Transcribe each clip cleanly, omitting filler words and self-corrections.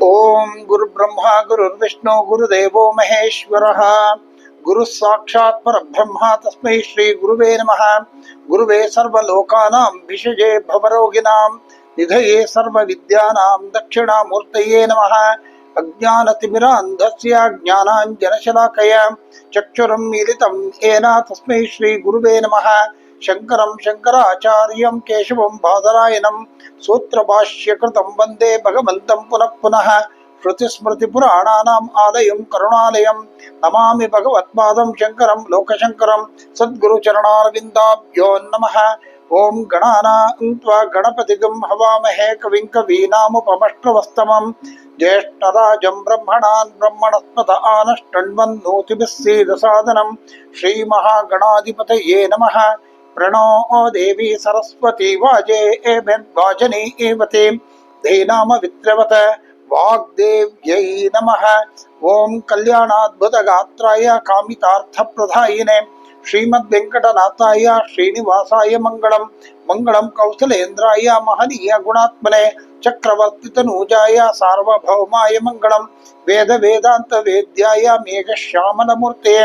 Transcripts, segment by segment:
ಓಂ ಗುರು ಬ್ರಹ್ಮ ಗುರುರ್ವಿಷ್ಣು ಗುರುದೇವೋ ಮಹೇಶ್ವರಃ ಗುರು ಸಾಕ್ಷಾತ್ ಪರಬ್ರಹ್ಮ ತಸ್ಮೈ ಶ್ರೀ ಗುರುವೇ ನಮಃ. ಗುರುವೇ ಸರ್ವಲೋಕಾನಾಂ ಭಿಷಜೇ ಭವರೋಗಿಣಾಂ ನಿಧಯೇ ಸರ್ವವಿದ್ಯಾನಾಂ ದಕ್ಷಿಣಾಮೂರ್ತಯೇ ನಮಃ. ಅಜ್ಞಾನತಿಮಿರಾಂಧಸ್ಯ ಜ್ಞಾನಾಂಜನಶಲಾಕಯ ಚಕ್ಷುರಂ ಮೀಲಿತಂ ಯೇನ ತಸ್ಮೈ ಶ್ರೀ ಗುರುವೇ ನಮಃ. ಶಂಕರಂ ಶಂಕರಾಚಾರ್ಯಂ ಕೇಶವಂ ಬಾದರಾಯಣಂ ಸೂತ್ರಭಾಷ್ಯಕೃತಂ ವಂದೇ ಭಗವಂತಂ ಪುನಃ ಪುನಃ. ಶ್ರುತಿಸ್ಮೃತಿಪುರಾಣಾನಾಂ ಆಲಯಂ ಕರುಣಾಲಯಂ ನಮಾಮಿ ಭಗವತ್ಪಾದಂ ಶಂಕರಂ ಲೋಕಶಂಕರಂ. ಸದ್ಗುರುಚರಣಾರವಿಂದಾಭ್ಯೋ ನಮಃ. ಓಂ ಗಣಾನಾನ್ತ್ವಾ ಗಣಪತಿಗಂ ಹವಾಮಹೇ ಕವಿಂ ಕವೀನಾಮುಪಮಶ್ರವಸ್ತಮಂ. ಜ್ಯೇಷ್ಠರಾಜಂ ಬ್ರಹ್ಮಣಾನ್ ಬ್ರಹ್ಮಣಸ್ಪತ ಆನಷ್ಟಣ್ವನ್ನೋತಿಭಿಃ ಸೀದಸಾದನಂ. ಶ್ರೀಮಹಾಗಣಾಧಿಪತಯೇ ನಮಃ. ಪ್ರಣೋ ದೇವಿ ಸರಸ್ವತಿ ವಾಜೇಭಿರ್ವಾಜನೇವತೆ ಧೀನಾಮ ವಿತ್ರವತ ವಾಗ್ದೇವ್ಯೈ ನಮಃ. ಓಂ ಕಲ್ಯಾಣಾದ್ಭುತ ಗಾತ್ರಾಯ ಕಾಮಿತಾರ್ಥಪ್ರದಾಯಿನೇ ಶ್ರೀಮದ್ವೆಂಕಟನಾಥಾಯ ಶ್ರೀನಿವಾಸಾಯ ಮಂಗಳಂ. ಮಂಗಳಂ ಕೌಸಲೇಂದ್ರಾಯ ಮಹನೀಯ ಗುಣಾತ್ಮನೆ ಚಕ್ರವರ್ತಿತನೂಜಾಯ ಸಾರ್ವಭೌಮಾಯ ಮಂಗಳಂ. ವೇದ ವೇದಾಂತ ವೇದ್ಯಾಯ ಮೇಘಶ್ಯಾಮಲಮೂರ್ತೆ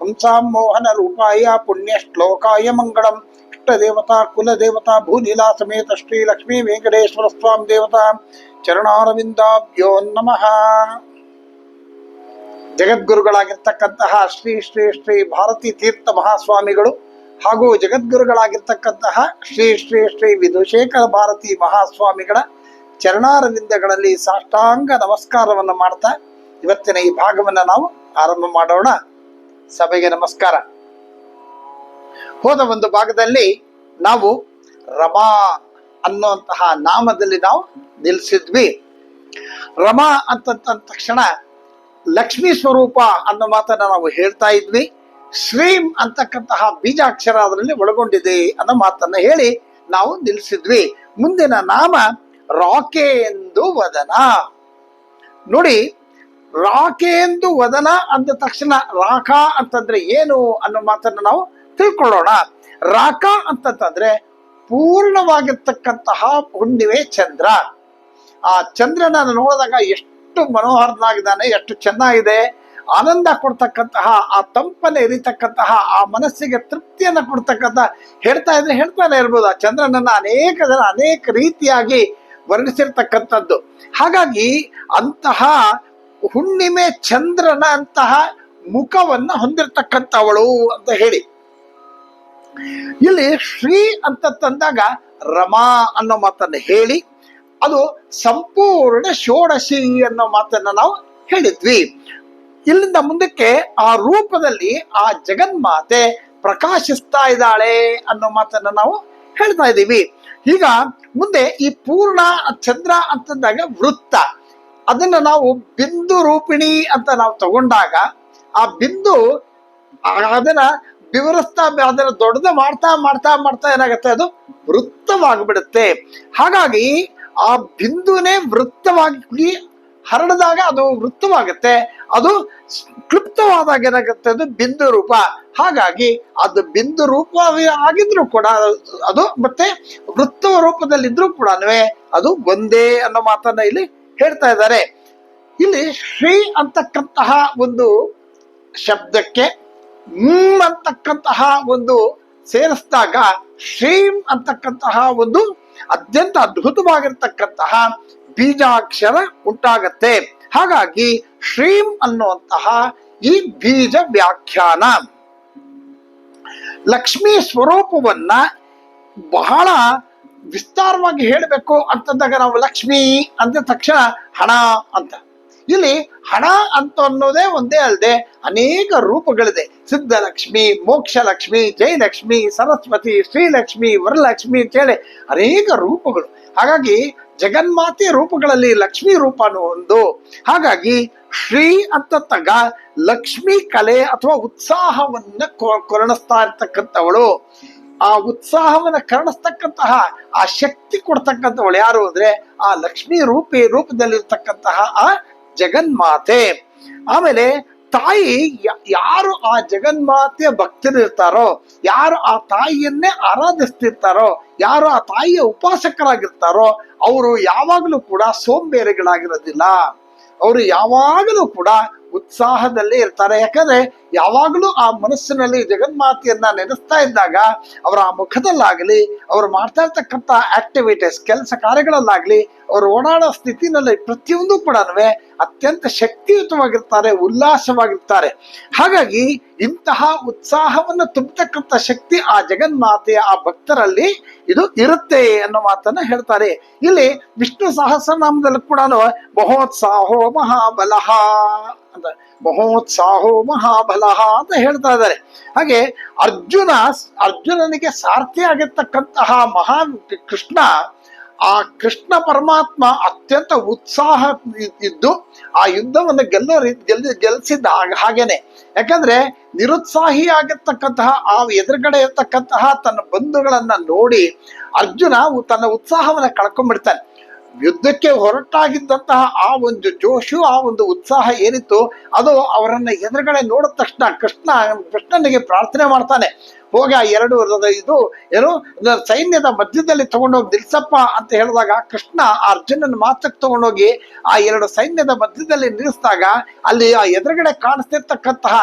ಹಂಸಾಂ ಮೋಹನ ರೂಪಾಯ ಪುಣ್ಯಶ್ಲೋಕಾಯ ಮಂಗಳಂ. ಇಷ್ಟದೇವತಾ ಕುಲದೇವತಾ ಭೂಲೀಲಾ ಸಮೇತ ಶ್ರೀ ಲಕ್ಷ್ಮೀ ವೆಂಕಟೇಶ್ವರ ಸ್ವಾಮಿ ದೇವತಾ ಚರಣಾರವಿಂದಾಭ್ಯೋ ನಮಃ. ಜಗದ್ಗುರುಗಳಾಗಿರ್ತಕ್ಕಂತಹ ಶ್ರೀ ಶ್ರೀ ಶ್ರೀ ಭಾರತೀ ತೀರ್ಥ ಮಹಾಸ್ವಾಮಿಗಳು ಹಾಗೂ ಜಗದ್ಗುರುಗಳಾಗಿರ್ತಕ್ಕಂತಹ ಶ್ರೀ ಶ್ರೀ ಶ್ರೀ ವಿಧುಶೇಖರ ಭಾರತಿ ಮಹಾಸ್ವಾಮಿಗಳ ಚರಣಾರವಿಂದಗಳಲ್ಲಿ ಸಾಷ್ಟಾಂಗ ನಮಸ್ಕಾರವನ್ನು ಮಾಡ್ತಾ ಇವತ್ತಿನ ಈ ಭಾಗವನ್ನು ನಾವು ಆರಂಭ ಮಾಡೋಣ. ಸಭೆಗೆ ನಮಸ್ಕಾರ. ಹೋದ ಒಂದು ಭಾಗದಲ್ಲಿ ನಾವು ರಮಾ ಅನ್ನುವಂತಹ ನಾಮದಲ್ಲಿ ನಾವು ನಿಲ್ಲಿಸಿದ್ವಿ. ರಮಾ ಅಂತಂದ ತಕ್ಷಣ ಲಕ್ಷ್ಮೀ ಸ್ವರೂಪ ಅನ್ನೋ ಮಾತನ್ನ ನಾವು ಹೇಳ್ತಾ ಇದ್ವಿ. ಶ್ರೀಂ ಅಂತಕ್ಕಂತಹ ಬೀಜಾಕ್ಷರ ಅದರಲ್ಲಿ ಒಳಗೊಂಡಿದೆ ಅನ್ನೋ ಮಾತನ್ನ ಹೇಳಿ ನಾವು ನಿಲ್ಲಿಸಿದ್ವಿ. ಮುಂದಿನ ನಾಮ ರಾಕೇಂದು ವದನ. ನೋಡಿ, ರಾಕೇಂದು ವದನ ಅಂದ ತಕ್ಷಣ ರಾಕ ಅಂತಂದ್ರೆ ಏನು ಅನ್ನೋ ಮಾತನ್ನ ನಾವು ತಿಳ್ಕೊಳ್ಳೋಣ. ರಾಕ ಅಂತಂದ್ರೆ ಪೂರ್ಣವಾಗಿರ್ತಕ್ಕಂತಹ ಹುಣ್ಣಿಮೆ ಚಂದ್ರ. ಆ ಚಂದ್ರನ ನೋಡಿದಾಗ ಎಷ್ಟು ಮನೋಹರನಾಗಿದ್ದಾನೆ, ಎಷ್ಟು ಚೆನ್ನಾಗಿದೆ, ಆನಂದ ಕೊಡ್ತಕ್ಕಂತಹ, ಆ ತಂಪನೆ ಇರತಕ್ಕಂತಹ, ಆ ಮನಸ್ಸಿಗೆ ತೃಪ್ತಿಯನ್ನ ಕೊಡ್ತಕ್ಕಂಥ ಹೇಳ್ತಾನೆ ಇರ್ಬೋದು. ಆ ಚಂದ್ರನನ್ನ ಅನೇಕ ಜನ ಅನೇಕ ರೀತಿಯಾಗಿ ವರ್ಣಿಸಿರ್ತಕ್ಕಂಥದ್ದು. ಹಾಗಾಗಿ ಅಂತಹ ಹುಣ್ಣಿಮೆ ಚಂದ್ರನ ಅಂತಹ ಮುಖವನ್ನ ಹೊಂದಿರತಕ್ಕಂಥವಳು ಅಂತ ಹೇಳಿ ಇಲ್ಲಿ ಶ್ರೀ ಅಂತ ತಂದಾಗ ರಮಾ ಅನ್ನೋ ಮಾತನ್ನ ಹೇಳಿ ಅದು ಸಂಪೂರ್ಣ ಷೋಡಶಿ ಅನ್ನೋ ಮಾತನ್ನ ನಾವು ಹೇಳಿದ್ವಿ. ಇಲ್ಲಿಂದ ಮುಂದಕ್ಕೆ ಆ ರೂಪದಲ್ಲಿ ಆ ಜಗನ್ಮಾತೆ ಪ್ರಕಾಶಿಸ್ತಾ ಇದ್ದಾಳೆ ಅನ್ನೋ ಮಾತನ್ನ ನಾವು ಹೇಳ್ತಾ ಇದ್ದೀವಿ. ಈಗ ಮುಂದೆ ಈ ಪೂರ್ಣ ಚಂದ್ರ ಅಂತಂದಾಗ ವೃತ್ತ, ಅದನ್ನ ನಾವು ಬಿಂದು ರೂಪಿಣಿ ಅಂತ ನಾವು ತಗೊಂಡಾಗ ಆ ಬಿಂದು ಅದನ್ನ ವಿವರಿಸ್ತಾ ಅದನ್ನ ದೊಡ್ಡದ ಮಾಡ್ತಾ ಮಾಡ್ತಾ ಮಾಡ್ತಾ ಏನಾಗುತ್ತೆ, ಅದು ವೃತ್ತವಾಗಿಬಿಡುತ್ತೆ. ಹಾಗಾಗಿ ಆ ಬಿಂದುನೇ ವೃತ್ತವಾಗಿ ಹರಡಿದಾಗ ಅದು ವೃತ್ತವಾಗುತ್ತೆ. ಅದು ಕ್ಲುಪ್ತವಾದಾಗ ಏನಾಗುತ್ತೆ, ಅದು ಬಿಂದು ರೂಪ. ಹಾಗಾಗಿ ಅದು ಬಿಂದು ರೂಪ ಆಗಿದ್ರು ಕೂಡ ಅದು ಮತ್ತೆ ವೃತ್ತ ರೂಪದಲ್ಲಿದ್ರು ಕೂಡ ಅದು ಒಂದೇ ಅನ್ನೋ ಮಾತನ್ನ ಇಲ್ಲಿ ಹೇಳ್ತಾ ಇದ್ದಾರೆ. ಇಲ್ಲಿ ಶ್ರೀ ಅಂತಕ್ಕಂತಹ ಒಂದು ಶಬ್ದಕ್ಕೆ ಅಂತಕ್ಕಂತಹ ಒಂದು ಸೇರಿಸಿದಾಗ ಶ್ರೀಂ ಅಂತಕ್ಕಂತಹ ಒಂದು ಅತ್ಯಂತ ಅದ್ಭುತವಾಗಿರ್ತಕ್ಕಂತಹ ಬೀಜಾಕ್ಷರ ಉಂಟಾಗತ್ತೆ. ಹಾಗಾಗಿ ಶ್ರೀಂ ಅನ್ನುವಂತಹ ಈ ಬೀಜ ವ್ಯಾಖ್ಯಾನ ಲಕ್ಷ್ಮೀ ಸ್ವರೂಪವನ್ನ ಬಹಳ ವಿಸ್ತಾರವಾಗಿ ಹೇಳಬೇಕು ಅಂತಂದಾಗ ನಾವು ಲಕ್ಷ್ಮಿ ಅಂದ ತಕ್ಷಣ ಹಣ ಅಂತ, ಇಲ್ಲಿ ಹಣ ಅಂತ ಅನ್ನೋದೇ ಒಂದೇ ಅಲ್ಲದೆ ಅನೇಕ ರೂಪಗಳಿದೆ. ಸಿದ್ಧಲಕ್ಷ್ಮಿ, ಮೋಕ್ಷಲಕ್ಷ್ಮಿ, ಜಯಲಕ್ಷ್ಮಿ, ಸರಸ್ವತಿ, ಶ್ರೀಲಕ್ಷ್ಮಿ, ವರಲಕ್ಷ್ಮಿ ಅಂತೇಳಿ ಅನೇಕ ರೂಪಗಳು. ಹಾಗಾಗಿ ಜಗನ್ಮಾತೆ ರೂಪಗಳಲ್ಲಿ ಲಕ್ಷ್ಮೀ ರೂಪನೂ ಒಂದು. ಹಾಗಾಗಿ ಶ್ರೀ ಅಂತ ಲಕ್ಷ್ಮೀ ಕಲೆ ಅಥವಾ ಉತ್ಸಾಹವನ್ನ ಕರುಣಿಸ್ತಾ ಇರ್ತಕ್ಕಂಥವಳು. ಆ ಉತ್ಸಾಹವನ್ನ ಕರುಣಿಸ್ತಕ್ಕಂತಹ ಆ ಶಕ್ತಿ ಕೊಡ್ತಕ್ಕಂಥವಳು ಯಾರು ಅಂದ್ರೆ ಆ ಲಕ್ಷ್ಮೀ ರೂಪದಲ್ಲಿರ್ತಕ್ಕಂತಹ ಆ ಜಗನ್ಮಾತೆ. ಆಮೇಲೆ ತಾಯಿ, ಯಾರು ಆ ಜಗನ್ಮಾತೆಯ ಭಕ್ತರಿರ್ತಾರೋ, ಯಾರು ಆ ತಾಯಿಯನ್ನೇ ಆರಾಧಿಸ್ತಿರ್ತಾರೋ, ಯಾರು ಆ ತಾಯಿಯ ಉಪಾಸಕರಾಗಿರ್ತಾರೋ ಅವರು ಯಾವಾಗಲೂ ಕೂಡ ಸೋಂಬೇರಿಗಳಾಗಿರೋದಿಲ್ಲ. ಅವರು ಯಾವಾಗಲೂ ಕೂಡ ಉತ್ಸಾಹದಲ್ಲಿ ಇರ್ತಾರೆ. ಯಾಕಂದ್ರೆ ಯಾವಾಗಲೂ ಆ ಮನಸ್ಸಿನಲ್ಲಿ ಜಗನ್ಮಾತೆಯನ್ನ ನೆನೆಸ್ತಾ ಇದ್ದಾಗ ಅವರ ಆ ಮುಖದಲ್ಲಾಗಲಿ, ಅವರು ಮಾಡ್ತಾ ಇರ್ತಕ್ಕಂಥ ಆಕ್ಟಿವಿಟೀಸ್, ಕೆಲಸ ಕಾರ್ಯಗಳಲ್ಲಾಗ್ಲಿ, ಅವರು ಓಡಾಡೋ ಸ್ಥಿತಿನಲ್ಲಿ ಪ್ರತಿಯೊಂದು ಕೂಡ ಅತ್ಯಂತ ಶಕ್ತಿಯುತವಾಗಿರ್ತಾರೆ, ಉಲ್ಲಾಸವಾಗಿರ್ತಾರೆ. ಹಾಗಾಗಿ ಇಂತಹ ಉತ್ಸಾಹವನ್ನು ತುಂಬತಕ್ಕಂಥ ಶಕ್ತಿ ಆ ಜಗನ್ಮಾತೆಯ ಆ ಭಕ್ತರಲ್ಲಿ ಇದು ಇರುತ್ತೆ ಅನ್ನೋ ಮಾತನ್ನ ಹೇಳ್ತಾರೆ. ಇಲ್ಲಿ ವಿಷ್ಣು ಸಹಸ್ರನಾಮದಲ್ಲಿ ಕೂಡ ಮಹೋತ್ಸಾಹೋ ಮಹಾಬಲಃ ಅಂತ, ಮಹೋತ್ಸಾಹೋ ಮಹಾಬಲಃ ಅಂತ ಹೇಳ್ತಾ ಇದ್ದಾರೆ. ಹಾಗೆ ಅರ್ಜುನನಿಗೆ ಸಾರ್ಥಿ ಆಗಿರ್ತಕ್ಕಂತಹ ಮಹಾನ್ ಕೃಷ್ಣ, ಆ ಕೃಷ್ಣ ಪರಮಾತ್ಮ ಅತ್ಯಂತ ಉತ್ಸಾಹ ಇದ್ದು ಆ ಯುದ್ಧವನ್ನು ಗೆಲ್ಲಿಸಿದ್ದ ಹಾಗೇನೆ. ಯಾಕಂದ್ರೆ ನಿರುತ್ಸಾಹಿ ಆಗಿರ್ತಕ್ಕಂತಹ ಆ ಎದುರುಗಡೆ ಇರ್ತಕ್ಕಂತಹ ತನ್ನ ಬಂಧುಗಳನ್ನ ನೋಡಿ ಅರ್ಜುನ ತನ್ನ ಉತ್ಸಾಹವನ್ನ ಕಳ್ಕೊಂಡ್ಬಿಡ್ತಾನೆ. ಯುದ್ಧಕ್ಕೆ ಹೊರಟಾಗಿದ್ದಂತಹ ಆ ಒಂದು ಜೋಶು, ಆ ಒಂದು ಉತ್ಸಾಹ ಏನಿತ್ತು ಅದು ಅವರನ್ನ ಎದುರುಗಡೆ ನೋಡಿದ ತಕ್ಷಣ ಕೃಷ್ಣನಿಗೆ ಪ್ರಾರ್ಥನೆ ಮಾಡ್ತಾನೆ. ಹೋಗಿ ಆ ಇದು ಏನು ಸೈನ್ಯದ ಮಧ್ಯದಲ್ಲಿ ತಗೊಂಡೋಗಿ ನಿಲ್ಸಪ್ಪ ಅಂತ ಹೇಳಿದಾಗ ಕೃಷ್ಣ ಆ ಅರ್ಜುನನ ಮಾತಕ್ಕೆ ತಗೊಂಡೋಗಿ ಆ ಎರಡು ಸೈನ್ಯದ ಮಧ್ಯದಲ್ಲಿ ನಿಲ್ಲಿಸಿದಾಗ ಅಲ್ಲಿ ಆ ಎದುರುಗಡೆ ಕಾಣಿಸ್ತಿರ್ತಕ್ಕಂತಹ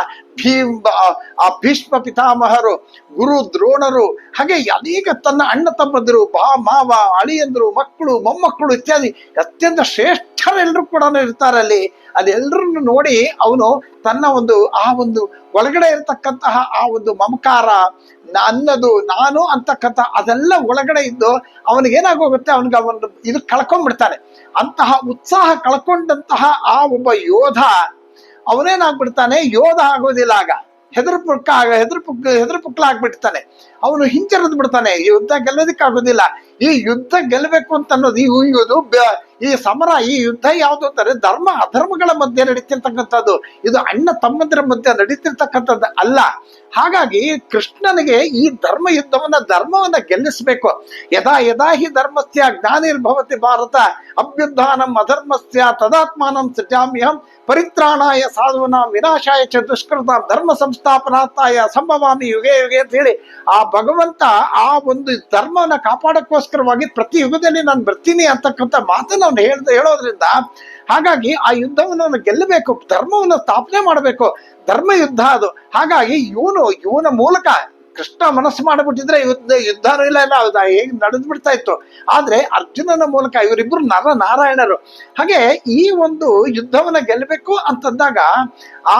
ಆ ಭೀಷ್ಮ ಪಿತಾಮಹರು, ಗುರು ದ್ರೋಣರು, ಹಾಗೆ ಅನೇಕ ತನ್ನ ಅಣ್ಣ ತಮ್ಮಂದಿರು, ಮಾವ, ಅಳಿಯಂದ್ರು, ಮಕ್ಕಳು, ಮೊಮ್ಮಕ್ಕಳು ಇತ್ಯಾದಿ ಅತ್ಯಂತ ಶ್ರೇಷ್ಠರೆಲ್ಲರೂ ಕೂಡ ಇರ್ತಾರೆ ಅಲ್ಲಿ. ಅದೆಲ್ಲರನ್ನು ನೋಡಿ ಅವನು ತನ್ನ ಆ ಒಂದು ಒಳಗಡೆ ಇರತಕ್ಕಂತಹ ಆ ಒಂದು ಮಮಕಾರ, ನನ್ನದು, ನಾನು ಅಂತಕ್ಕಂಥ ಅದೆಲ್ಲ ಒಳಗಡೆ ಇದ್ದು ಅವನಿಗೇನಾಗೋಗುತ್ತೆ, ಅವನು ಇದು ಕಳ್ಕೊಂಡ್ಬಿಡ್ತಾನೆ. ಅಂತಹ ಉತ್ಸಾಹ ಕಳ್ಕೊಂಡಂತಹ ಆ ಒಬ್ಬ ಯೋಧ ಅವನೇನಾಗ್ಬಿಡ್ತಾನೆ, ಯೋಧ ಆಗೋದಿಲ್ಲ. ಆಗ ಹೆದರ್ಪುಕ್ಲಾಗ್ಬಿಡ್ತಾನೆ, ಅವನು ಹಿಂಜರಿದ್ ಬಿಡ್ತಾನೆ. ಯುದ್ಧ ಗೆಲ್ಲೋದಿಕ್ಕಾಗೋದಿಲ್ಲ. ಈ ಯುದ್ಧ ಗೆಲ್ಲಬೇಕು ಅಂತ ಅನ್ನೋದು ಈ ಸಮರ, ಈ ಯುದ್ಧ ಯಾವುದು ಅಂತಾರೆ ಧರ್ಮ ಅಧರ್ಮಗಳ ಮಧ್ಯೆ ನಡೀತಿರ್ತಕ್ಕಂಥದ್ದು. ಇದು ಅಣ್ಣ ತಮ್ಮಂದಿರ ಮಧ್ಯೆ ನಡೀತಿರ್ತಕ್ಕಂಥದ್ದು ಅಲ್ಲ. ಹಾಗಾಗಿ ಕೃಷ್ಣನಿಗೆ ಈ ಧರ್ಮವನ್ನ ಗೆಲ್ಲಿಸ್ಬೇಕು. ಯದಾ ಹಿ ಧರ್ಮಸ್ಯ ಜ್ಞಾನಿರ್ಭವತಿ ಭಾರತ ಅಭ್ಯುತ್ಥಾನಂ ಅಧರ್ಮಸ್ಯ ತದಾತ್ಮಾನಂ ಸೃಜಾಮ್ಯಹಂ ಪರಿತ್ರಾಣಾಯ ಸಾಧೂನಾಂ ವಿನಾಶಾಯ ಚ ದುಷ್ಕೃತಾಂ ಧರ್ಮ ಸಂಸ್ಥಾಪನಾರ್ಥಾಯ ಸಂಭವಾಮಿ ಯುಗೆ ಯುಗೆ ಅಂತ ಹೇಳಿ ಆ ಭಗವಂತ ಆ ಒಂದು ಧರ್ಮವನ್ನ ಕಾಪಾಡಕ್ಕೋಸ್ಕರವಾಗಿ ಪ್ರತಿ ಯುಗದಲ್ಲಿ ನಾನು ಬರ್ತೀನಿ ಅಂತಕ್ಕಂಥ ಮಾತನ್ನು ಅವನು ಹೇಳೋದ್ರಿಂದ ಹಾಗಾಗಿ ಆ ಯುದ್ಧವನ್ನು ಗೆಲ್ಲಬೇಕು, ಧರ್ಮವನ್ನು ಸ್ಥಾಪನೆ ಮಾಡಬೇಕು. ಧರ್ಮ ಯುದ್ಧ ಅದು. ಹಾಗಾಗಿ ಇವನ ಮೂಲಕ ಕೃಷ್ಣ ಮನಸ್ಸು ಮಾಡಿಬಿಟ್ಟಿದ್ರೆ ಯುದ್ಧನೂ ಇಲ್ಲ, ಹೇಗೆ ನಡೆದು ಬಿಡ್ತಾ ಇತ್ತು. ಆದ್ರೆ ಅರ್ಜುನನ ಮೂಲಕ ಇವರಿಬ್ರು ನಾರಾಯಣರು. ಹಾಗೆ ಈ ಒಂದು ಯುದ್ಧವನ್ನ ಗೆಲ್ಲಬೇಕು ಅಂತಂದಾಗ ಆ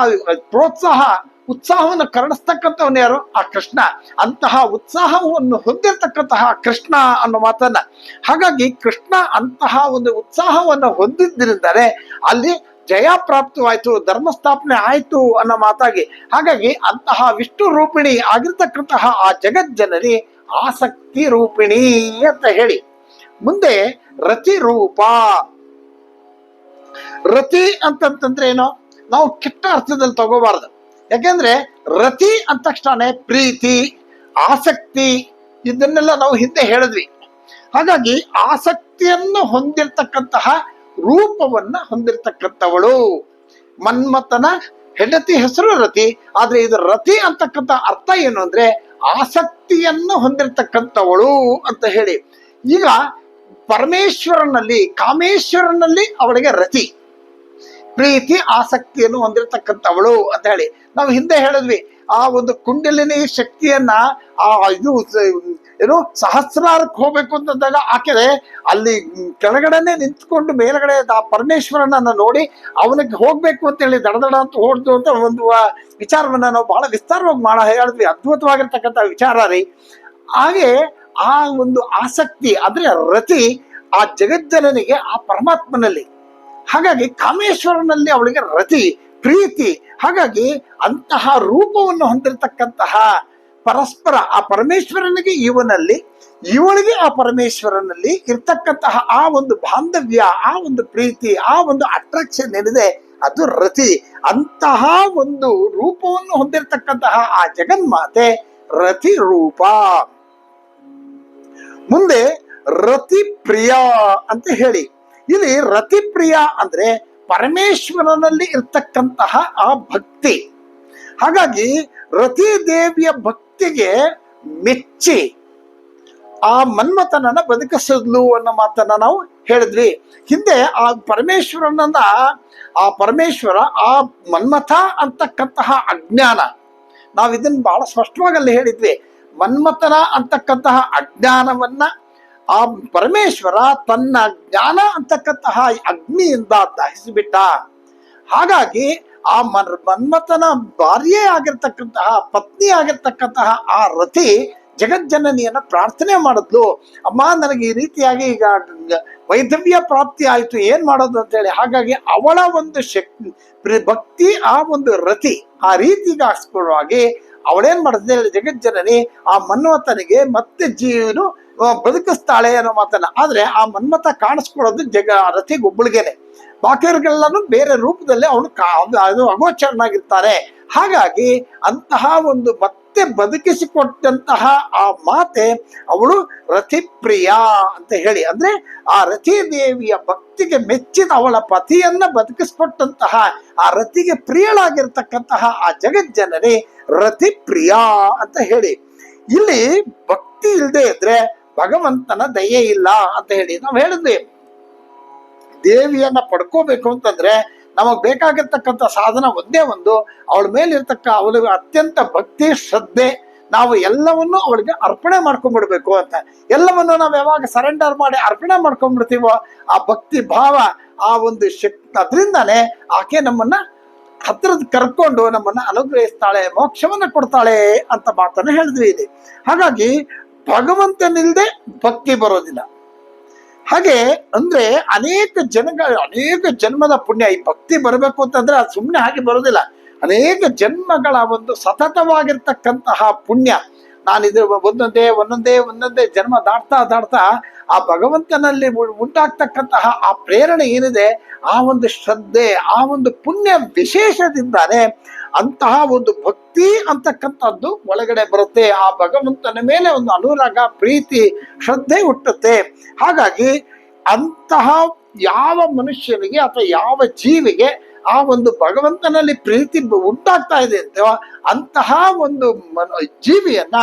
ಉತ್ಸಾಹವನ್ನು ಕರಣಿಸ್ತಕ್ಕಂಥವನು ಯಾರು? ಆ ಕೃಷ್ಣ. ಅಂತಹ ಉತ್ಸಾಹವನ್ನು ಹೊಂದಿರತಕ್ಕಂತಹ ಕೃಷ್ಣ ಅನ್ನೋ ಮಾತನ್ನ, ಹಾಗಾಗಿ ಕೃಷ್ಣ ಅಂತಹ ಒಂದು ಉತ್ಸಾಹವನ್ನು ಹೊಂದಿದ್ರಿಂದಲೇ ಅಲ್ಲಿ ಜಯ ಪ್ರಾಪ್ತವಾಯ್ತು, ಧರ್ಮ ಸ್ಥಾಪನೆ ಆಯ್ತು ಅನ್ನೋ ಮಾತಾಗಿ. ಹಾಗಾಗಿ ಅಂತಹ ವಿಷ್ಣು ರೂಪಿಣಿ ಆಗಿರ್ತಕ್ಕಂತಹ ಆ ಜಗಜ್ಜನನಿ ಆಸಕ್ತಿ ರೂಪಿಣಿ ಅಂತ ಹೇಳಿ ಮುಂದೆ ರತಿ ರೂಪ. ರತಿ ಅಂತಂತಂದ್ರೆ ಏನೋ ನಾವು ಕೆಟ್ಟ ಅರ್ಥದಲ್ಲಿ ತಗೋಬಾರ್ದು. ಯಾಕೆಂದ್ರೆ ರತಿ ಅಂತ ತಕ್ಷಣ ಪ್ರೀತಿ, ಆಸಕ್ತಿ ಇದನ್ನೆಲ್ಲ ನಾವು ಹಿಂದೆ ಹೇಳಿದ್ವಿ. ಹಾಗಾಗಿ ಆಸಕ್ತಿಯನ್ನು ಹೊಂದಿರತಕ್ಕಂತಹ ರೂಪವನ್ನ ಹೊಂದಿರತಕ್ಕಂಥವಳು ಮನ್ಮಥನ ಹೆಂಡತಿ ಹೆಸರು ರತಿ. ಆದ್ರೆ ಇದು ರತಿ ಅಂತಕ್ಕಂಥ ಅರ್ಥ ಏನು ಅಂದ್ರೆ ಆಸಕ್ತಿಯನ್ನು ಹೊಂದಿರತಕ್ಕಂಥವಳು ಅಂತ ಹೇಳಿ. ಈಗ ಪರಮೇಶ್ವರನಲ್ಲಿ, ಕಾಮೇಶ್ವರನಲ್ಲಿ ಅವಳಿಗೆ ರತಿ, ಪ್ರೀತಿ, ಆಸಕ್ತಿಯನ್ನು ಹೊಂದಿರತಕ್ಕಂಥವಳು ಅಂತ ಹೇಳಿ ನಾವು ಹಿಂದೆ ಹೇಳಿದ್ವಿ. ಆ ಒಂದು ಕುಂಡಲಿನಿ ಶಕ್ತಿಯನ್ನ ಸಹಸ್ರಾರಕ್ಕೆ ಹೋಗ್ಬೇಕು ಅಂತಂದಾಗ ಆಕೆ ಅಲ್ಲಿ ಕೆಳಗಡೆನೆ ನಿಂತ್ಕೊಂಡು ಮೇಲ್ಗಡೆ ಆ ಪರಮೇಶ್ವರನನ್ನ ನೋಡಿ ಅವನಿಗೆ ಹೋಗ್ಬೇಕು ಅಂತ ಹೇಳಿ ದಡದಡ ಅಂತ ಹೊಡ್ದು ಅಂತ ಒಂದು ವಿಚಾರವನ್ನ ನಾವು ಬಹಳ ವಿಸ್ತಾರವಾಗಿ ಹೇಳಿದ್ವಿ. ಅದ್ಭುತವಾಗಿರ್ತಕ್ಕಂಥ ವಿಚಾರ ರೀ. ಹಾಗೆ ಆ ಒಂದು ಆಸಕ್ತಿ ಅಂದ್ರೆ ರತಿ ಆ ಜಗಜ್ಜನನಿಗೆ ಆ ಪರಮಾತ್ಮನಲ್ಲಿ. ಹಾಗಾಗಿ ಕಾಮೇಶ್ವರನಲ್ಲಿ ಅವಳಿಗೆ ರತಿ, ಪ್ರೀತಿ. ಹಾಗಾಗಿ ಅಂತಹ ರೂಪವನ್ನು ಹೊಂದಿರತಕ್ಕಂತಹ ಪರಸ್ಪರ ಆ ಪರಮೇಶ್ವರನಿಗೆ ಇವನಲ್ಲಿ, ಇವಳಿಗೆ ಆ ಪರಮೇಶ್ವರನಲ್ಲಿ ಇರ್ತಕ್ಕಂತಹ ಆ ಒಂದು ಬಾಂಧವ್ಯ, ಆ ಒಂದು ಪ್ರೀತಿ, ಆ ಒಂದು ಅಟ್ರಾಕ್ಷನ್ ಏನಿದೆ ಅದು ರತಿ. ಅಂತಹ ಒಂದು ರೂಪವನ್ನು ಹೊಂದಿರತಕ್ಕಂತಹ ಆ ಜಗನ್ಮಾತೆ ರತಿ ರೂಪ. ಮುಂದೆ ರತಿ ಪ್ರಿಯ ಅಂತ ಹೇಳಿ, ಇಲ್ಲಿ ರತಿ ಪ್ರಿಯ ಅಂದ್ರೆ ಪರಮೇಶ್ವರನಲ್ಲಿ ಇರ್ತಕ್ಕಂತಹ ಆ ಭಕ್ತಿ. ಹಾಗಾಗಿ ರತಿ ದೇವಿಯ ಭಕ್ತಿಗೆ ಮೆಚ್ಚಿ ಆ ಮನ್ಮಥನನ್ನ ಬದುಕಿಸಿದ್ಲು ಅನ್ನೋ ಮಾತನ್ನ ನಾವು ಹೇಳಿದ್ವಿ. ಹಿಂದೆ ಆ ಪರಮೇಶ್ವರನನ್ನ, ಆ ಪರಮೇಶ್ವರ ಆ ಮನ್ಮಥ ಅಂತಕ್ಕಂತಹ ಅಜ್ಞಾನ, ನಾವು ಇದನ್ನ ಬಹಳ ಸ್ಪಷ್ಟವಾಗಿ ಅಲ್ಲಿ ಹೇಳಿದ್ವಿ. ಮನ್ಮಥನ ಅಂತಕ್ಕಂತಹ ಅಜ್ಞಾನವನ್ನ ಆ ಪರಮೇಶ್ವರ ತನ್ನ ಜ್ಞಾನ ಅಂತಕ್ಕಂತಹ ಅಗ್ನಿಯಿಂದ ದಹಿಸಿಬಿಟ್ಟ. ಹಾಗಾಗಿ ಆ ಮನ್ಮಥನ ಭಾರ್ಯೆ ಆಗಿರ್ತಕ್ಕಂತಹ, ಪತ್ನಿ ಆಗಿರ್ತಕ್ಕಂತಹ ಆ ರತಿ ಜಗಜ್ಜನನಿಯನ್ನ ಪ್ರಾರ್ಥನೆ ಮಾಡಿದ್ಲು, ಅಮ್ಮ ನನಗೆ ಈ ರೀತಿಯಾಗಿ ಈಗ ವೈಧವ್ಯ ಪ್ರಾಪ್ತಿ ಆಯ್ತು, ಏನ್ ಮಾಡೋದು ಅಂತ ಹೇಳಿ. ಹಾಗಾಗಿ ಅವಳ ಒಂದು ಭಕ್ತಿ ಆ ಒಂದು ರತಿ ಆ ರೀತಿಗೆ ಹಾಕ್ಸ್ಕೊಳ್ಳುವಾಗಿ ಅವಳೇನ್ ಮಾಡಿದ್ಲೆ, ಜಗಜ್ಜನನಿ ಆ ಮನ್ಮಥನಿಗೆ ಮತ್ತೆ ಜೀವನು ಬದುಕಿಸ್ತಾಳೆ ಅನ್ನೋ ಮಾತನ್ನ. ಆದ್ರೆ ಆ ಮನ್ಮಥ ಕಾಣಿಸ್ಕೊಳ್ಳೋದು ರತಿಗೊಬ್ಬಳಿಗೆನೆ, ಬಾಕಿಯವರಿಗೆಲ್ಲನೂ ಬೇರೆ ರೂಪದಲ್ಲಿ ಅವನು ಅಗೋಚರನಾಗಿರ್ತಾನೆ. ಹಾಗಾಗಿ ಅಂತಹ ಒಂದು ಮತ್ತೆ ಬದುಕಿಸಿಕೊಟ್ಟಂತಹ ಆ ಮಾತೆ ಅವಳು ರತಿಪ್ರಿಯ ಅಂತ ಹೇಳಿ, ಅಂದ್ರೆ ಆ ರತಿ ದೇವಿಯ ಭಕ್ತಿಗೆ ಮೆಚ್ಚಿದ ಅವಳ ಪತಿಯನ್ನ ಬದುಕಿಸ್ಕೊಟ್ಟಂತಹ ಆ ರತಿಗೆ ಪ್ರಿಯಳಾಗಿರ್ತಕ್ಕಂತಹ ಆ ಜಗಜ್ಜನನಿ ರತಿಪ್ರಿಯ ಅಂತ ಹೇಳಿ. ಇಲ್ಲಿ ಭಕ್ತಿ ಇಲ್ಲದೆ ಇದ್ರೆ ಭಗವಂತನ ದಯೆ ಇಲ್ಲ ಅಂತ ಹೇಳಿ ನಾವು ಹೇಳಿದ್ವಿ. ದೇವಿಯನ್ನ ಪಡ್ಕೋಬೇಕು ಅಂತಂದ್ರೆ ನಮಗ್ ಬೇಕಾಗಿರ್ತಕ್ಕಂಥ ಸಾಧನ ಒಂದೇ ಒಂದು, ಅವಳ ಮೇಲೆ ಅವಳಿಗೆ ಅತ್ಯಂತ ಭಕ್ತಿ ಶ್ರದ್ಧೆ, ನಾವು ಎಲ್ಲವನ್ನು ಅವಳಿಗೆ ಅರ್ಪಣೆ ಮಾಡ್ಕೊಂಡ್ಬಿಡ್ಬೇಕು ಅಂತ. ಎಲ್ಲವನ್ನು ನಾವು ಯಾವಾಗ ಸರೆಂಡರ್ ಮಾಡಿ ಅರ್ಪಣೆ ಮಾಡ್ಕೊಂಡ್ಬಿಡ್ತೀವೋ ಆ ಭಕ್ತಿ ಭಾವ, ಆ ಒಂದು ಶಕ್ತಿ, ಅದರಿಂದಾನೇ ಆಕೆ ನಮ್ಮನ್ನ ಹತ್ರದ ಕರ್ಕೊಂಡು ನಮ್ಮನ್ನ ಅನುಗ್ರಹಿಸ್ತಾಳೆ, ಮೋಕ್ಷವನ್ನ ಕೊಡ್ತಾಳೆ ಅಂತ ಮಾತನ್ನ ಹೇಳಿದ್ವಿ ಇಲ್ಲಿ. ಹಾಗಾಗಿ ಭಗವಂತನಿಲ್ದೆ ಭಕ್ತಿ ಬರೋದಿಲ್ಲ. ಹಾಗೆ ಅಂದ್ರೆ ಅನೇಕ ಜನ್ಮದ ಪುಣ್ಯ, ಈ ಭಕ್ತಿ ಬರಬೇಕು ಅಂತಂದ್ರೆ ಅದು ಸುಮ್ಮನೆ ಹಾಗೆ ಬರೋದಿಲ್ಲ. ಅನೇಕ ಜನ್ಮಗಳ ಒಂದು ಸತತವಾಗಿರ್ತಕ್ಕಂತಹ ಪುಣ್ಯ. ನಾನಿದು ಒಂದೊಂದೇ ಜನ್ಮ ದಾಟ್ತಾ ಆ ಭಗವಂತನಲ್ಲಿ ಉಂಟಾಗ್ತಕ್ಕಂತಹ ಆ ಪ್ರೇರಣೆ ಏನಿದೆ, ಆ ಒಂದು ಶ್ರದ್ಧೆ, ಆ ಒಂದು ಪುಣ್ಯ ವಿಶೇಷದಿಂದಾನೆ ಅಂತಹ ಒಂದು ಭಕ್ತಿ ಅಂತಕ್ಕಂಥದ್ದು ಒಳಗಡೆ ಬರುತ್ತೆ. ಆ ಭಗವಂತನ ಮೇಲೆ ಒಂದು ಅನುರಾಗ, ಪ್ರೀತಿ, ಶ್ರದ್ಧೆ ಹುಟ್ಟುತ್ತೆ. ಹಾಗಾಗಿ ಅಂತಹ ಯಾವ ಮನುಷ್ಯನಿಗೆ ಅಥವಾ ಯಾವ ಜೀವಿಗೆ ಆ ಒಂದು ಭಗವಂತನಲ್ಲಿ ಪ್ರೀತಿ ಉಂಟಾಗ್ತಾ ಇದೆ ಅಂತ, ಅಂತಹ ಒಂದು ಜೀವಿಯನ್ನ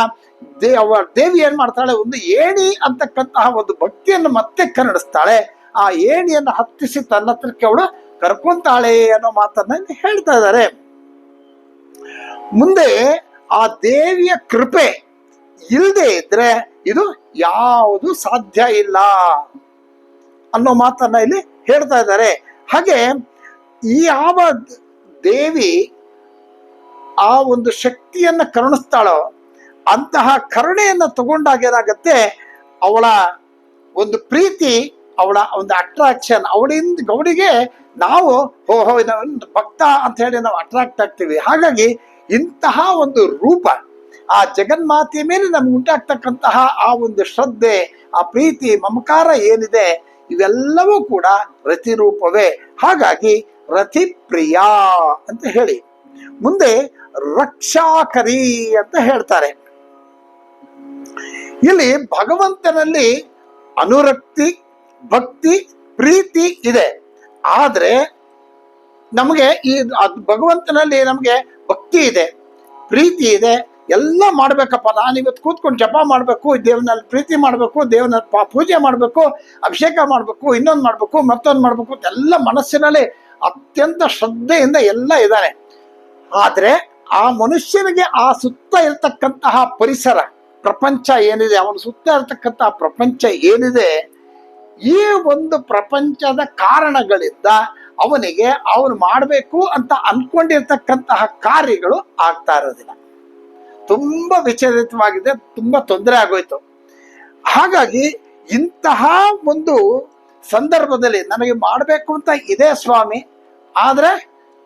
ದೇವಿ ಏನ್ ಮಾಡ್ತಾಳೆ, ಒಂದು ಏಣಿ ಅಂತಕ್ಕಂತಹ ಒಂದು ಭಕ್ತಿಯನ್ನು ಮತ್ತೆ ಕನ್ನಡಿಸ್ತಾಳೆ. ಆ ಏಣಿಯನ್ನು ಹತ್ತಿಸಿ ತನ್ನ ಹತ್ರಕ್ಕೆ ಅವಳು ಕರ್ಕೊಂತಾಳೆ ಅನ್ನೋ ಮಾತನ್ನ ಹೇಳ್ತಾ ಇದ್ದಾರೆ. ಮುಂದೆ ಆ ದೇವಿಯ ಕೃಪೆ ಇಲ್ಲದೆ ಇದ್ರೆ ಇದು ಯಾವುದು ಸಾಧ್ಯ ಇಲ್ಲ ಅನ್ನೋ ಮಾತನ್ನ ಇಲ್ಲಿ ಹೇಳ್ತಾ ಇದ್ದಾರೆ. ಹಾಗೆ ಈ ಯಾವ ದೇವಿ ಆ ಒಂದು ಶಕ್ತಿಯನ್ನ ಕರುಣಿಸ್ತಾಳೋ ಅಂತಹ ಕರುಣೆಯನ್ನ ತಗೊಂಡಾಗ ಏನಾಗತ್ತೆ, ಅವಳ ಒಂದು ಪ್ರೀತಿ, ಅವಳ ಒಂದು ಅಟ್ರಾಕ್ಷನ್, ಅವಳಿಗೆ ನಾವು ಭಕ್ತ ಅಂತ ಹೇಳಿ ನಾವು ಅಟ್ರಾಕ್ಟ್ ಆಗ್ತೀವಿ. ಹಾಗಾಗಿ ಇಂತಹ ಒಂದು ರೂಪ ಆ ಜಗನ್ಮಾತೆಯ ಮೇಲೆ ನಮ್ಗೆ ಉಂಟಾಗ್ತಕ್ಕಂತಹ ಆ ಒಂದು ಶ್ರದ್ಧೆ, ಆ ಪ್ರೀತಿ, ಮಮಕಾರ ಏನಿದೆ, ಇವೆಲ್ಲವೂ ಕೂಡ ರತಿ ರೂಪವೇ. ಹಾಗಾಗಿ ರತಿಪ್ರಿಯ ಅಂತ ಹೇಳಿ ಮುಂದೆ ರಕ್ಷಾಕರಿ ಅಂತ ಹೇಳ್ತಾರೆ. ಇಲ್ಲಿ ಭಗವಂತನಲ್ಲಿ ಅನುರಕ್ತಿ, ಭಕ್ತಿ, ಪ್ರೀತಿ ಇದೆ. ಆದ್ರೆ ನಮಗೆ ಈ ಭಗವಂತನಲ್ಲಿ ನಮಗೆ ಭಕ್ತಿ ಇದೆ, ಪ್ರೀತಿ ಇದೆ, ಎಲ್ಲ ಮಾಡ್ಬೇಕಪ್ಪ. ನಾನಿವತ್ತು ಕೂತ್ಕೊಂಡು ಜಪ ಮಾಡ್ಬೇಕು, ದೇವನಲ್ಲಿ ಪ್ರೀತಿ ಮಾಡ್ಬೇಕು, ದೇವನ ಪೂಜೆ ಮಾಡ್ಬೇಕು, ಅಭಿಷೇಕ ಮಾಡ್ಬೇಕು, ಇನ್ನೊಂದು ಮಾಡ್ಬೇಕು, ಮತ್ತೊಂದು ಮಾಡ್ಬೇಕು, ಎಲ್ಲ ಮನಸ್ಸಿನಲ್ಲಿ ಅತ್ಯಂತ ಶ್ರದ್ಧೆಯಿಂದ ಎಲ್ಲ ಇದ್ದಾನೆ. ಆದ್ರೆ ಆ ಮನುಷ್ಯನಿಗೆ ಆ ಸುತ್ತ ಇರತಕ್ಕಂತಹ ಪರಿಸರ, ಪ್ರಪಂಚ ಏನಿದೆ, ಅವನ ಸುತ್ತ ಇರತಕ್ಕಂತಹ ಪ್ರಪಂಚ ಏನಿದೆ, ಈ ಒಂದು ಪ್ರಪಂಚದ ಕಾರಣಗಳಿಂದ ಅವನಿಗೆ ಅವನು ಮಾಡಬೇಕು ಅಂತ ಅನ್ಕೊಂಡಿರ್ತಕ್ಕಂತಹ ಕಾರ್ಯಗಳು ಆಗ್ತಾ ಇರೋದಿಲ್ಲ. ತುಂಬಾ ವಿಚಲಿತವಾಗಿದೆ, ತುಂಬಾ ತೊಂದರೆ ಆಗೋಯ್ತು. ಹಾಗಾಗಿ ಇಂತಹ ಒಂದು ಸಂದರ್ಭದಲ್ಲಿ ನನಗೆ ಮಾಡಬೇಕು ಅಂತ ಇದೆ ಸ್ವಾಮಿ, ಆದ್ರೆ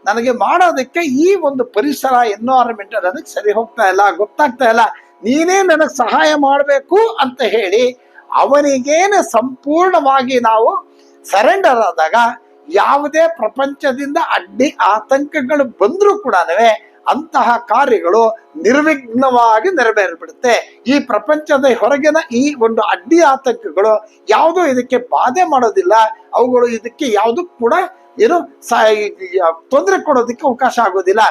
ನನಗೆ ಮಾಡೋದಕ್ಕೆ ಈ ಒಂದು ಪರಿಸರ, ಎನ್ವೈರನ್ಮೆಂಟ್ ನನಗೆ ಸರಿ ಹೋಗ್ತಾ ಇಲ್ಲ, ಗೊತ್ತಾಗ್ತಾ ಇಲ್ಲ, ನೀನೇ ನನಗೆ ಸಹಾಯ ಮಾಡಬೇಕು ಅಂತ ಹೇಳಿ ಅವನಿಗೇನೆ ಸಂಪೂರ್ಣವಾಗಿ ನಾವು ಸರೆಂಡರ್ ಆದಾಗ ಯಾವುದೇ ಪ್ರಪಂಚದಿಂದ ಅಡ್ಡಿ ಆತಂಕಗಳು ಬಂದ್ರೂ ಕೂಡ ಅಂತಹ ಕಾರ್ಯಗಳು ನಿರ್ವಿಘ್ನವಾಗಿ ನೆರವೇರಿಬಿಡುತ್ತೆ. ಈ ಪ್ರಪಂಚದ ಹೊರಗಿನ ಈ ಒಂದು ಅಡ್ಡಿ ಆತಂಕಗಳು ಯಾವುದೂ ಇದಕ್ಕೆ ಬಾಧೆ ಮಾಡೋದಿಲ್ಲ. ಅವುಗಳು ಇದಕ್ಕೆ ಯಾವುದೂ ಕೂಡ ಏನು ತೊಂದರೆ ಕೊಡೋದಕ್ಕೆ ಅವಕಾಶ ಆಗೋದಿಲ್ಲ.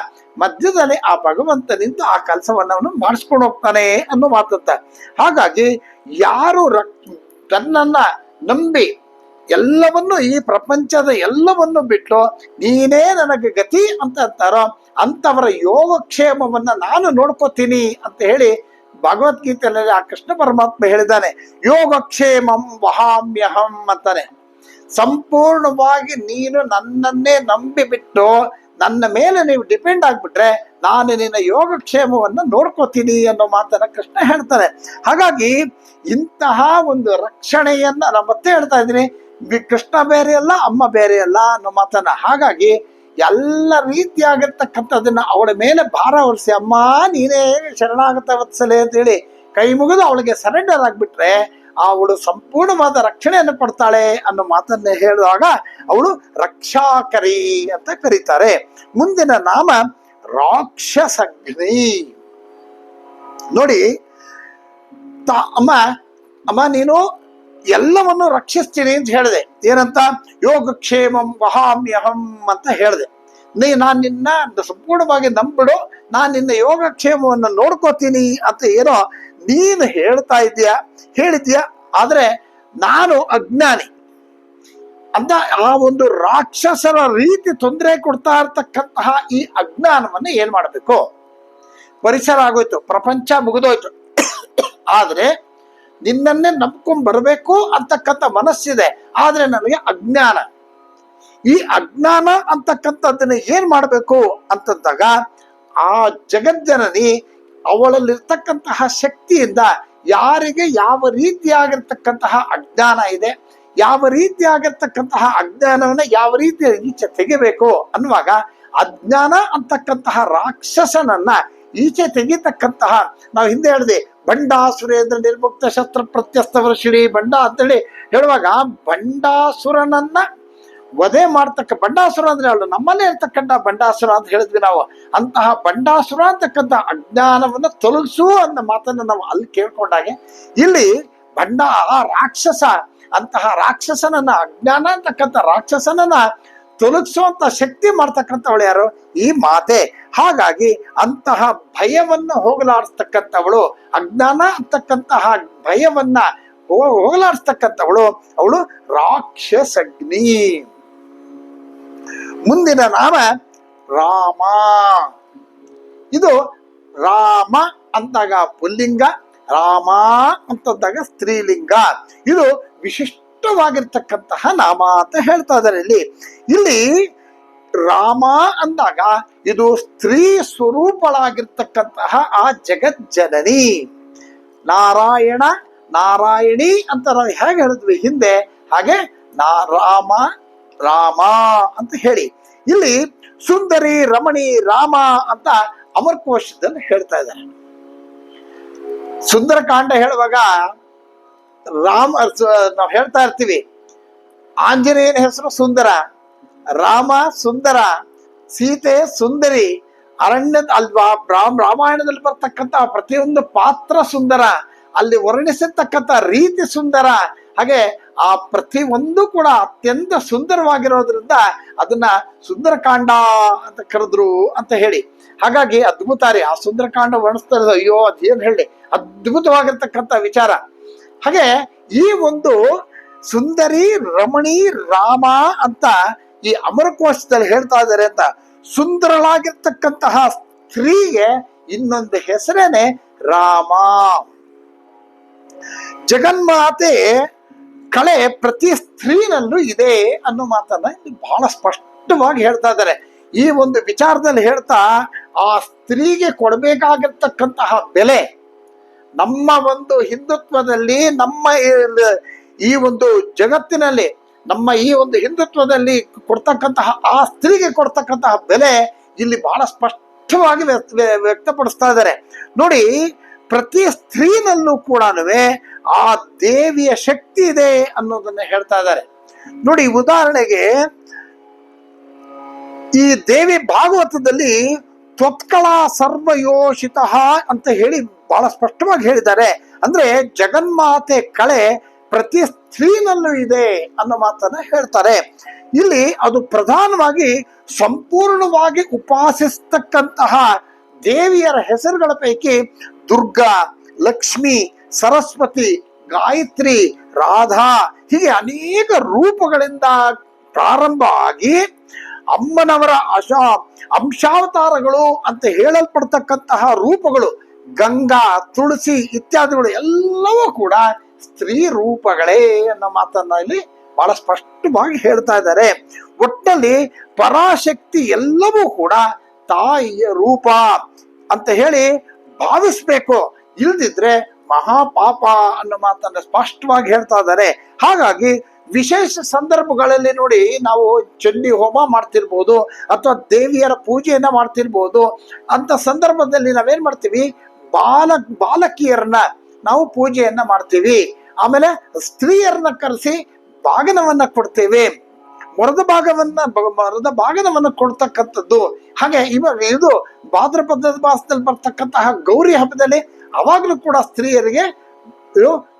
ಮಧ್ಯದಲ್ಲಿ ಆ ಭಗವಂತನಿಂದ ಆ ಕೆಲಸವನ್ನು ಮಾಡಿಸ್ಕೊಂಡು ಹೋಗ್ತಾನೆ ಅನ್ನೋ ಮಾತಂತ. ಹಾಗಾಗಿ ಯಾರು ತನ್ನನ್ನ ನಂಬಿ ಎಲ್ಲವನ್ನು ಈ ಪ್ರಪಂಚದ ಎಲ್ಲವನ್ನು ಬಿಟ್ಟು ನೀನೇ ನನಗೆ ಗತಿ ಅಂತ ಅಂತಾರೋ ಅಂತವರ ಯೋಗಕ್ಷೇಮವನ್ನ ನಾನು ನೋಡ್ಕೋತೀನಿ ಅಂತ ಹೇಳಿ ಭಗವದ್ಗೀತೆಯಲ್ಲಿ ಆ ಕೃಷ್ಣ ಪರಮಾತ್ಮ ಹೇಳಿದ್ದಾನೆ. ಯೋಗಕ್ಷೇಮಂ ವಹಾಮ್ಯಹಂ ಅಂತಾನೆ. ಸಂಪೂರ್ಣವಾಗಿ ನೀನು ನನ್ನನ್ನೇ ನಂಬಿ ಬಿಟ್ಟು ನನ್ನ ಮೇಲೆ ನೀವು ಡಿಪೆಂಡ್ ಆಗ್ಬಿಟ್ರೆ ನಾನು ನಿನ್ನ ಯೋಗಕ್ಷೇಮವನ್ನ ನೋಡ್ಕೋತೀನಿ ಅನ್ನೋ ಮಾತನ್ನ ಕೃಷ್ಣ ಹೇಳ್ತಾನೆ. ಹಾಗಾಗಿ ಇಂತಹ ಒಂದು ರಕ್ಷಣೆಯನ್ನ ನಾನು ಮತ್ತೆ ಹೇಳ್ತಾ ಇದ್ದೀನಿ, ಕೃಷ್ಣ ಬೇರೆ ಅಲ್ಲ, ಅಮ್ಮ ಬೇರೆ ಅಲ್ಲ ಅನ್ನೋ ಮಾತನ್ನ. ಹಾಗಾಗಿ ಎಲ್ಲ ರೀತಿಯಾಗಿರ್ತಕ್ಕಂಥದನ್ನ ಅವಳ ಮೇಲೆ ಭಾರ ಹೊರಿಸಿ, ಅಮ್ಮ ನೀನೇ ಶರಣಾಗತ ವತ್ಸಲೆ ಅಂತ ಹೇಳಿ ಕೈ ಮುಗಿದು ಅವಳಿಗೆ ಸರೆಂಡರ್ ಆಗ್ಬಿಟ್ರೆ ಅವಳು ಸಂಪೂರ್ಣವಾದ ರಕ್ಷಣೆಯನ್ನು ಕೊಡ್ತಾಳೆ ಅನ್ನೋ ಮಾತನ್ನ ಹೇಳಿದಾಗ ಅವಳು ರಕ್ಷಾಕರಿ ಅಂತ ಕರೀತಾರೆ. ಮುಂದಿನ ನಾಮ ರಾಕ್ಷಸಗ್ನಿ. ನೋಡಿ, ಅಮ್ಮ ನೀನು ಎಲ್ಲವನ್ನು ರಕ್ಷಿಸ್ತೀನಿ ಅಂತ ಹೇಳಿದೆ. ಏನಂತ? ಯೋಗಕ್ಷೇಮಂ ವಹಾಮ್ಯಹಂ ಅಂತ ಹೇಳಿದೆ. ನಾನು ನಿನ್ನ ಸಂಪೂರ್ಣವಾಗಿ ನಂಬಿಡು, ನಾನು ನಿನ್ನ ಯೋಗಕ್ಷೇಮವನ್ನು ನೋಡ್ಕೋತೀನಿ ಅಂತ ಏನೋ ನೀನು ಹೇಳಿದ್ಯಾ. ಆದ್ರೆ ನಾನು ಅಜ್ಞಾನಿ ಅಂತ ಆ ಒಂದು ರಾಕ್ಷಸರ ರೀತಿ ತೊಂದರೆ ಕೊಡ್ತಾ ಇರ್ತಕ್ಕಂತಹ ಈ ಅಜ್ಞಾನವನ್ನು ಏನ್ ಮಾಡಬೇಕು? ಪರಿಸರ ಆಗೋಯ್ತು, ಪ್ರಪಂಚ ಮುಗಿದೋಯ್ತು, ಆದ್ರೆ ನಿನ್ನನ್ನೇ ನಂಬ್ಕೊಂಡ್ ಬರಬೇಕು ಅಂತಕ್ಕಂಥ ಮನಸ್ಸಿದೆ. ಆದ್ರೆ ನನಗೆ ಅಜ್ಞಾನ. ಈ ಅಜ್ಞಾನ ಅಂತಕ್ಕಂಥದ್ದನ್ನ ಏನ್ ಮಾಡಬೇಕು ಅಂತಂದಾಗ ಆ ಜಗಜ್ಜನನಿ ಅವಳಲ್ಲಿರ್ತಕ್ಕಂತಹ ಶಕ್ತಿಯಿಂದ ಯಾರಿಗೆ ಯಾವ ರೀತಿಯಾಗಿರ್ತಕ್ಕಂತಹ ಅಜ್ಞಾನ ಇದೆ, ಯಾವ ರೀತಿಯಾಗಿರ್ತಕ್ಕಂತಹ ಅಜ್ಞಾನವನ್ನ ಯಾವ ರೀತಿ ಈಚೆ ತೆಗಿಬೇಕು ಅನ್ನುವಾಗ ಅಜ್ಞಾನ ಅಂತಕ್ಕಂತಹ ರಾಕ್ಷಸನನ್ನ ಈಚೆ ತೆಗಿತಕ್ಕಂತಹ, ನಾವು ಹಿಂದೆ ಹೇಳಿದೆ ಬಂಡಾಸುರೇಂದ್ರ ನಿರ್ಮುಕ್ತ ಶಸ್ತ್ರ ಪ್ರತ್ಯಸ್ತ ವರ್ಷಿಣಿ ಬಂಡ ಅಂತೇಳಿ ಹೇಳುವಾಗ ಬಂಡಾಸುರನನ್ನ ವಧೆ ಬಂಡಾಸುರ ಅಂದ್ರೆ ಅವಳು ನಮ್ಮಲ್ಲೇ ಇರ್ತಕ್ಕಂಥ ಬಂಡಾಸುರ ಅಂತ ಹೇಳಿದ್ವಿ ನಾವು. ಅಂತಹ ಬಂಡಾಸುರ ಅಂತಕ್ಕಂಥ ಅಜ್ಞಾನವನ್ನ ತೊಲಗಿಸು ಅನ್ನೋ ಮಾತನ್ನ ನಾವು ಅಲ್ಲಿ ಕೇಳ್ಕೊಂಡಾಗೆ ಇಲ್ಲಿ ರಾಕ್ಷಸ ಅಂತಹ ರಾಕ್ಷಸನನ್ನ, ಅಜ್ಞಾನ ಅಂತಕ್ಕಂಥ ರಾಕ್ಷಸನನ್ನ ತೊಲಗಿಸುವಂತ ಶಕ್ತಿ ಮಾಡ್ತಕ್ಕಂಥವಳು ಯಾರು? ಈ ಮಾತೆ. ಹಾಗಾಗಿ ಅಂತಹ ಭಯವನ್ನ ಹೋಗಲಾಡಿಸ್ತಕ್ಕಂಥವಳು, ಅಜ್ಞಾನ ಅಂತಕ್ಕಂತಹ ಭಯವನ್ನ ಹೋಗಲಾಡಿಸ್ತಕ್ಕಂಥವಳು ಅವಳು ರಾಕ್ಷಸಗ್ನಿ. ಮುಂದಿನ ನಾಮ ರಾಮ. ಇದು ರಾಮ ಅಂದಾಗ ಪುಲ್ಲಿಂಗ, ರಾಮ ಅಂತಂದಾಗ ಸ್ತ್ರೀಲಿಂಗ. ಇದು ವಿಶಿಷ್ಟವಾಗಿರ್ತಕ್ಕಂತಹ ನಾಮ ಅಂತ ಹೇಳ್ತಾ ಇದ್ದಾರೆ. ಇಲ್ಲಿ ರಾಮ ಅಂದಾಗ ಇದು ಸ್ತ್ರೀ ಸ್ವರೂಪಳಾಗಿರ್ತಕ್ಕಂತಹ ಆ ಜಗಜ್ಜನನಿ. ನಾರಾಯಣ ನಾರಾಯಣಿ ಅಂತ ನಾವು ಹೇಗೆ ಹೇಳಿದ್ವಿ ಹಿಂದೆ, ಹಾಗೆ ರಾಮ ಅಂತ ಹೇಳಿ ಇಲ್ಲಿ ಸುಂದರಿ ರಮಣಿ ರಾಮ ಅಂತ ಅಮರಕೋಶದಲ್ಲಿ ಹೇಳ್ತಾ ಇದ್ದಾರೆ. ಸುಂದರಕಾಂಡ ಹೇಳುವಾಗ ನಾವು ಹೇಳ್ತಾ ಇರ್ತೀವಿ, ಆಂಜನೇಯನ ಹೆಸರು ಸುಂದರ, ರಾಮ ಸುಂದರ, ಸೀತೆ ಸುಂದರಿ, ರಾಮಾಯಣದಲ್ಲಿ ಬರ್ತಕ್ಕಂಥ ಪ್ರತಿಯೊಂದು ಪಾತ್ರ ಸುಂದರ, ಅಲ್ಲಿ ವರ್ಣಿಸಿರ್ತಕ್ಕಂಥ ರೀತಿ ಸುಂದರ. ಹಾಗೆ ಆ ಪ್ರತಿಯೊಂದು ಕೂಡ ಅತ್ಯಂತ ಸುಂದರವಾಗಿರೋದ್ರಿಂದ ಅದನ್ನ ಸುಂದರಕಾಂಡ ಅಂತ ಕರೆದ್ರು ಅಂತ ಹೇಳಿ. ಹಾಗಾಗಿ ಅದ್ಭುತ ರೀ ಆ ಸುಂದರಕಾಂಡ ವರ್ಣಿಸ್ತಾ ಇರೋದು. ಅಯ್ಯೋ ಅದೇನ್ ಹೇಳಿ, ಅದ್ಭುತವಾಗಿರ್ತಕ್ಕಂಥ ವಿಚಾರ. ಹಾಗೆ ಈ ಒಂದು ಸುಂದರಿ ರಮಣಿ ರಾಮ ಅಂತ ಈ ಅಮರಕೋಶದಲ್ಲಿ ಹೇಳ್ತಾ ಇದ್ದಾರೆ ಅಂತ. ಸುಂದರಳಾಗಿರ್ತಕ್ಕಂತಹ ಸ್ತ್ರೀಗೆ ಇನ್ನೊಂದು ಹೆಸರೇನೆ ರಾಮ. ಜಗನ್ಮಾತೆ ಕಳೆ ಪ್ರತಿ ಸ್ತ್ರೀನಲ್ಲೂ ಇದೆ ಅನ್ನೋ ಮಾತನ್ನ ಬಹಳ ಸ್ಪಷ್ಟವಾಗಿ ಹೇಳ್ತಾ ಇದ್ದಾರೆ. ಈ ಒಂದು ವಿಚಾರದಲ್ಲಿ ಹೇಳ್ತಾ ಆ ಸ್ತ್ರೀಗೆ ಕೊಡಬೇಕಾಗಿರ್ತಕ್ಕಂತಹ ಬೆಲೆ ನಮ್ಮ ಒಂದು ಹಿಂದುತ್ವದಲ್ಲಿ, ನಮ್ಮ ಈ ಒಂದು ಜಗತ್ತಿನಲ್ಲಿ, ನಮ್ಮ ಈ ಒಂದು ಹಿಂದುತ್ವದಲ್ಲಿ ಕೊಡ್ತಕ್ಕಂತಹ ಆ ಸ್ತ್ರೀಗೆ ಕೊಡ್ತಕ್ಕಂತಹ ಬೆಲೆ ಇಲ್ಲಿ ಬಹಳ ಸ್ಪಷ್ಟವಾಗಿ ವ್ಯಕ್ತಪಡಿಸ್ತಾ ಇದ್ದಾರೆ. ನೋಡಿ, ಪ್ರತಿ ಸ್ತ್ರೀನಲ್ಲೂ ಕೂಡ ಆ ದೇವಿಯ ಶಕ್ತಿ ಇದೆ ಅನ್ನೋದನ್ನ ಹೇಳ್ತಾ ಇದ್ದಾರೆ. ನೋಡಿ, ಉದಾಹರಣೆಗೆ ಈ ದೇವಿ ಭಾಗವತದಲ್ಲಿ ತ್ವತ್ಕಳ ಸರ್ವಯೋಷಿತ ಅಂತ ಹೇಳಿ ಬಹಳ ಸ್ಪಷ್ಟವಾಗಿ ಹೇಳಿದ್ದಾರೆ. ಅಂದ್ರೆ ಜಗನ್ಮಾತೆ ಕಳೆ ಪ್ರತಿ ಸ್ತ್ರೀನಲ್ಲೂ ಇದೆ ಅನ್ನೋ ಮಾತನ್ನ ಹೇಳ್ತಾರೆ. ಇಲ್ಲಿ ಅದು ಪ್ರಧಾನವಾಗಿ ಸಂಪೂರ್ಣವಾಗಿ ಉಪಾಸಿಸ್ತಕ್ಕಂತಹ ದೇವಿಯರ ಹೆಸರುಗಳ ಪೈಕಿ ದುರ್ಗಾ, ಲಕ್ಷ್ಮಿ, ಸರಸ್ವತಿ, ಗಾಯತ್ರಿ, ರಾಧಾ ಹೀಗೆ ಅನೇಕ ರೂಪಗಳಿಂದ ಪ್ರಾರಂಭ ಆಗಿ ಅಮ್ಮನವರ ಅಂಶಾವತಾರಗಳು ಅಂತ ಹೇಳಲ್ಪಡ್ತಕ್ಕಂತಹ ರೂಪಗಳು ಗಂಗಾ, ತುಳಸಿ ಇತ್ಯಾದಿಗಳು ಎಲ್ಲವೂ ಕೂಡ ಸ್ತ್ರೀ ರೂಪಗಳೇ ಅನ್ನೋ ಮಾತನ್ನ ಇಲ್ಲಿ ಬಹಳ ಸ್ಪಷ್ಟವಾಗಿ ಹೇಳ್ತಾ ಇದ್ದಾರೆ. ಒಟ್ಟಲ್ಲಿ ಪರಾಶಕ್ತಿ ಎಲ್ಲವೂ ಕೂಡ ತಾಯಿಯ ರೂಪ ಅಂತ ಹೇಳಿ ಭಾವಿಸ್ಬೇಕು, ಇಲ್ದಿದ್ರೆ ಮಹಾಪಾಪ ಅನ್ನೋ ಮಾತನ್ನ ಸ್ಪಷ್ಟವಾಗಿ ಹೇಳ್ತಾ ಇದ್ದಾರೆ. ಹಾಗಾಗಿ ವಿಶೇಷ ಸಂದರ್ಭಗಳಲ್ಲಿ ನೋಡಿ, ನಾವು ಚಂಡಿ ಹೋಮ ಮಾಡ್ತಿರ್ಬೋದು ಅಥವಾ ದೇವಿಯರ ಪೂಜೆಯನ್ನ ಮಾಡ್ತಿರ್ಬೋದು. ಅಂತ ಸಂದರ್ಭದಲ್ಲಿ ನಾವೇನ್ ಮಾಡ್ತೀವಿ, ಬಾಲಕಿಯರನ್ನ ನಾವು ಪೂಜೆಯನ್ನ ಮಾಡ್ತೀವಿ. ಆಮೇಲೆ ಸ್ತ್ರೀಯರನ್ನ ಕರೆಸಿ ಬಾಗನವನ್ನ ಕೊಡ್ತೇವೆ, ಮರದ ಬಾಗನವನ್ನ ಕೊಡ್ತಕ್ಕಂಥದ್ದು. ಹಾಗೆ ಇವಾಗ ಇದು ಭಾದ್ರಪದದ ಮಾಸದಲ್ಲಿ ಬರ್ತಕ್ಕಂತಹ ಗೌರಿ ಹಬ್ಬದಲ್ಲಿ ಅವಾಗ್ಲೂ ಕೂಡ ಸ್ತ್ರೀಯರಿಗೆ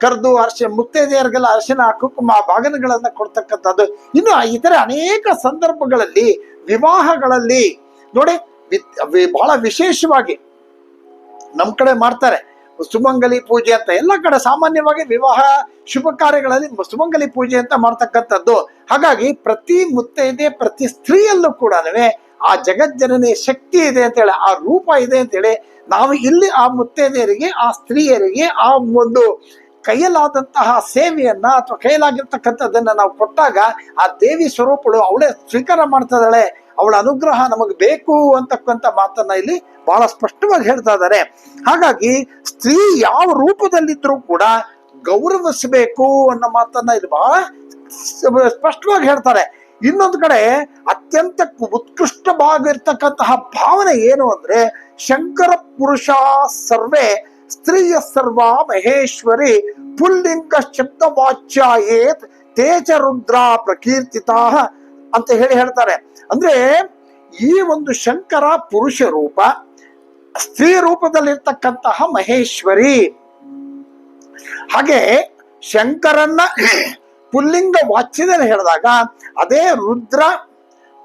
ಕರೆದು ಮುತ್ತೈದೆಯರಿಗೆಲ್ಲ ಅರಿಶಿನ, ಕುಂಕುಮ, ಬಾಗನಗಳನ್ನ ಕೊಡ್ತಕ್ಕಂಥದ್ದು. ಇನ್ನು ಇತರ ಅನೇಕ ಸಂದರ್ಭಗಳಲ್ಲಿ ವಿವಾಹಗಳಲ್ಲಿ ನೋಡಿ ಬಹಳ ವಿಶೇಷವಾಗಿ ನಮ್ ಕಡೆ ಮಾಡ್ತಾರೆ ಸುಮಂಗಲಿ ಪೂಜೆ ಅಂತ. ಎಲ್ಲ ಕಡೆ ಸಾಮಾನ್ಯವಾಗಿ ವಿವಾಹ ಶುಭ ಕಾರ್ಯಗಳಲ್ಲಿ ಸುಮಂಗಲಿ ಪೂಜೆ ಅಂತ ಮಾಡ್ತಕ್ಕಂಥದ್ದು. ಹಾಗಾಗಿ ಪ್ರತಿ ಮುತ್ತೈದೆ, ಪ್ರತಿ ಸ್ತ್ರೀಯಲ್ಲೂ ಕೂಡ ಆ ಜಗಜ್ಜನನಿ ಶಕ್ತಿ ಇದೆ ಅಂತೇಳಿ, ಆ ರೂಪ ಇದೆ ಅಂತೇಳಿ ನಾವು ಇಲ್ಲಿ ಆ ಮುತ್ತೈದೆಯರಿಗೆ, ಆ ಸ್ತ್ರೀಯರಿಗೆ ಆ ಒಂದು ಕೈಯಲ್ಲಾದಂತಹ ಸೇವೆಯನ್ನ ಅಥವಾ ಕೈಯಲ್ಲಾಗಿರ್ತಕ್ಕಂಥದ್ದನ್ನ ನಾವು ಕೊಟ್ಟಾಗ ಆ ದೇವಿ ಸ್ವರೂಪಗಳು ಅವಳೇ ಸ್ವೀಕಾರ ಮಾಡ್ತಾ ಇದ್ದಾಳೆ, ಅವಳ ಅನುಗ್ರಹ ನಮಗೆ ಬೇಕು ಅಂತಕ್ಕಂಥ ಮಾತನ್ನ ಇಲ್ಲಿ ಬಹಳ ಸ್ಪಷ್ಟವಾಗಿ ಹೇಳ್ತಾ ಇದ್ದಾರೆ. ಹಾಗಾಗಿ ಸ್ತ್ರೀ ಯಾವ ರೂಪದಲ್ಲಿದ್ರೂ ಕೂಡ ಗೌರವಿಸಬೇಕು ಅನ್ನೋ ಮಾತನ್ನ ಇದು ಬಹಳ ಸ್ಪಷ್ಟವಾಗಿ ಹೇಳ್ತಾರೆ. ಇನ್ನೊಂದು ಕಡೆ ಅತ್ಯಂತ ಉತ್ಕೃಷ್ಟವಾಗಿರ್ತಕ್ಕಂತಹ ಭಾವನೆ ಏನು ಅಂದ್ರೆ, ಶಂಕರ ಪುರುಷ ಸರ್ವೇ ಸ್ತ್ರೀಯ ಸರ್ವ ಮಹೇಶ್ವರಿ ಪುಲ್ಲಿಂಗ ಶಬ್ದ ವಾಚ್ಯಾಯೇತ್ ತೇಜ ರುದ್ರ ಪ್ರಕೀರ್ತಿತಾ ಅಂತ ಹೇಳ್ತಾರೆ. ಅಂದ್ರೆ ಈ ಒಂದು ಶಂಕರ ಪುರುಷ ರೂಪ, ಸ್ತ್ರೀ ರೂಪದಲ್ಲಿರ್ತಕ್ಕಂತಹ ಮಹೇಶ್ವರಿ. ಹಾಗೆ ಶಂಕರನ್ನ ಪುಲ್ಲಿಂಗ ವಾಚ್ಯದಲ್ಲಿ ಹೇಳಿದಾಗ ಅದೇ ರುದ್ರ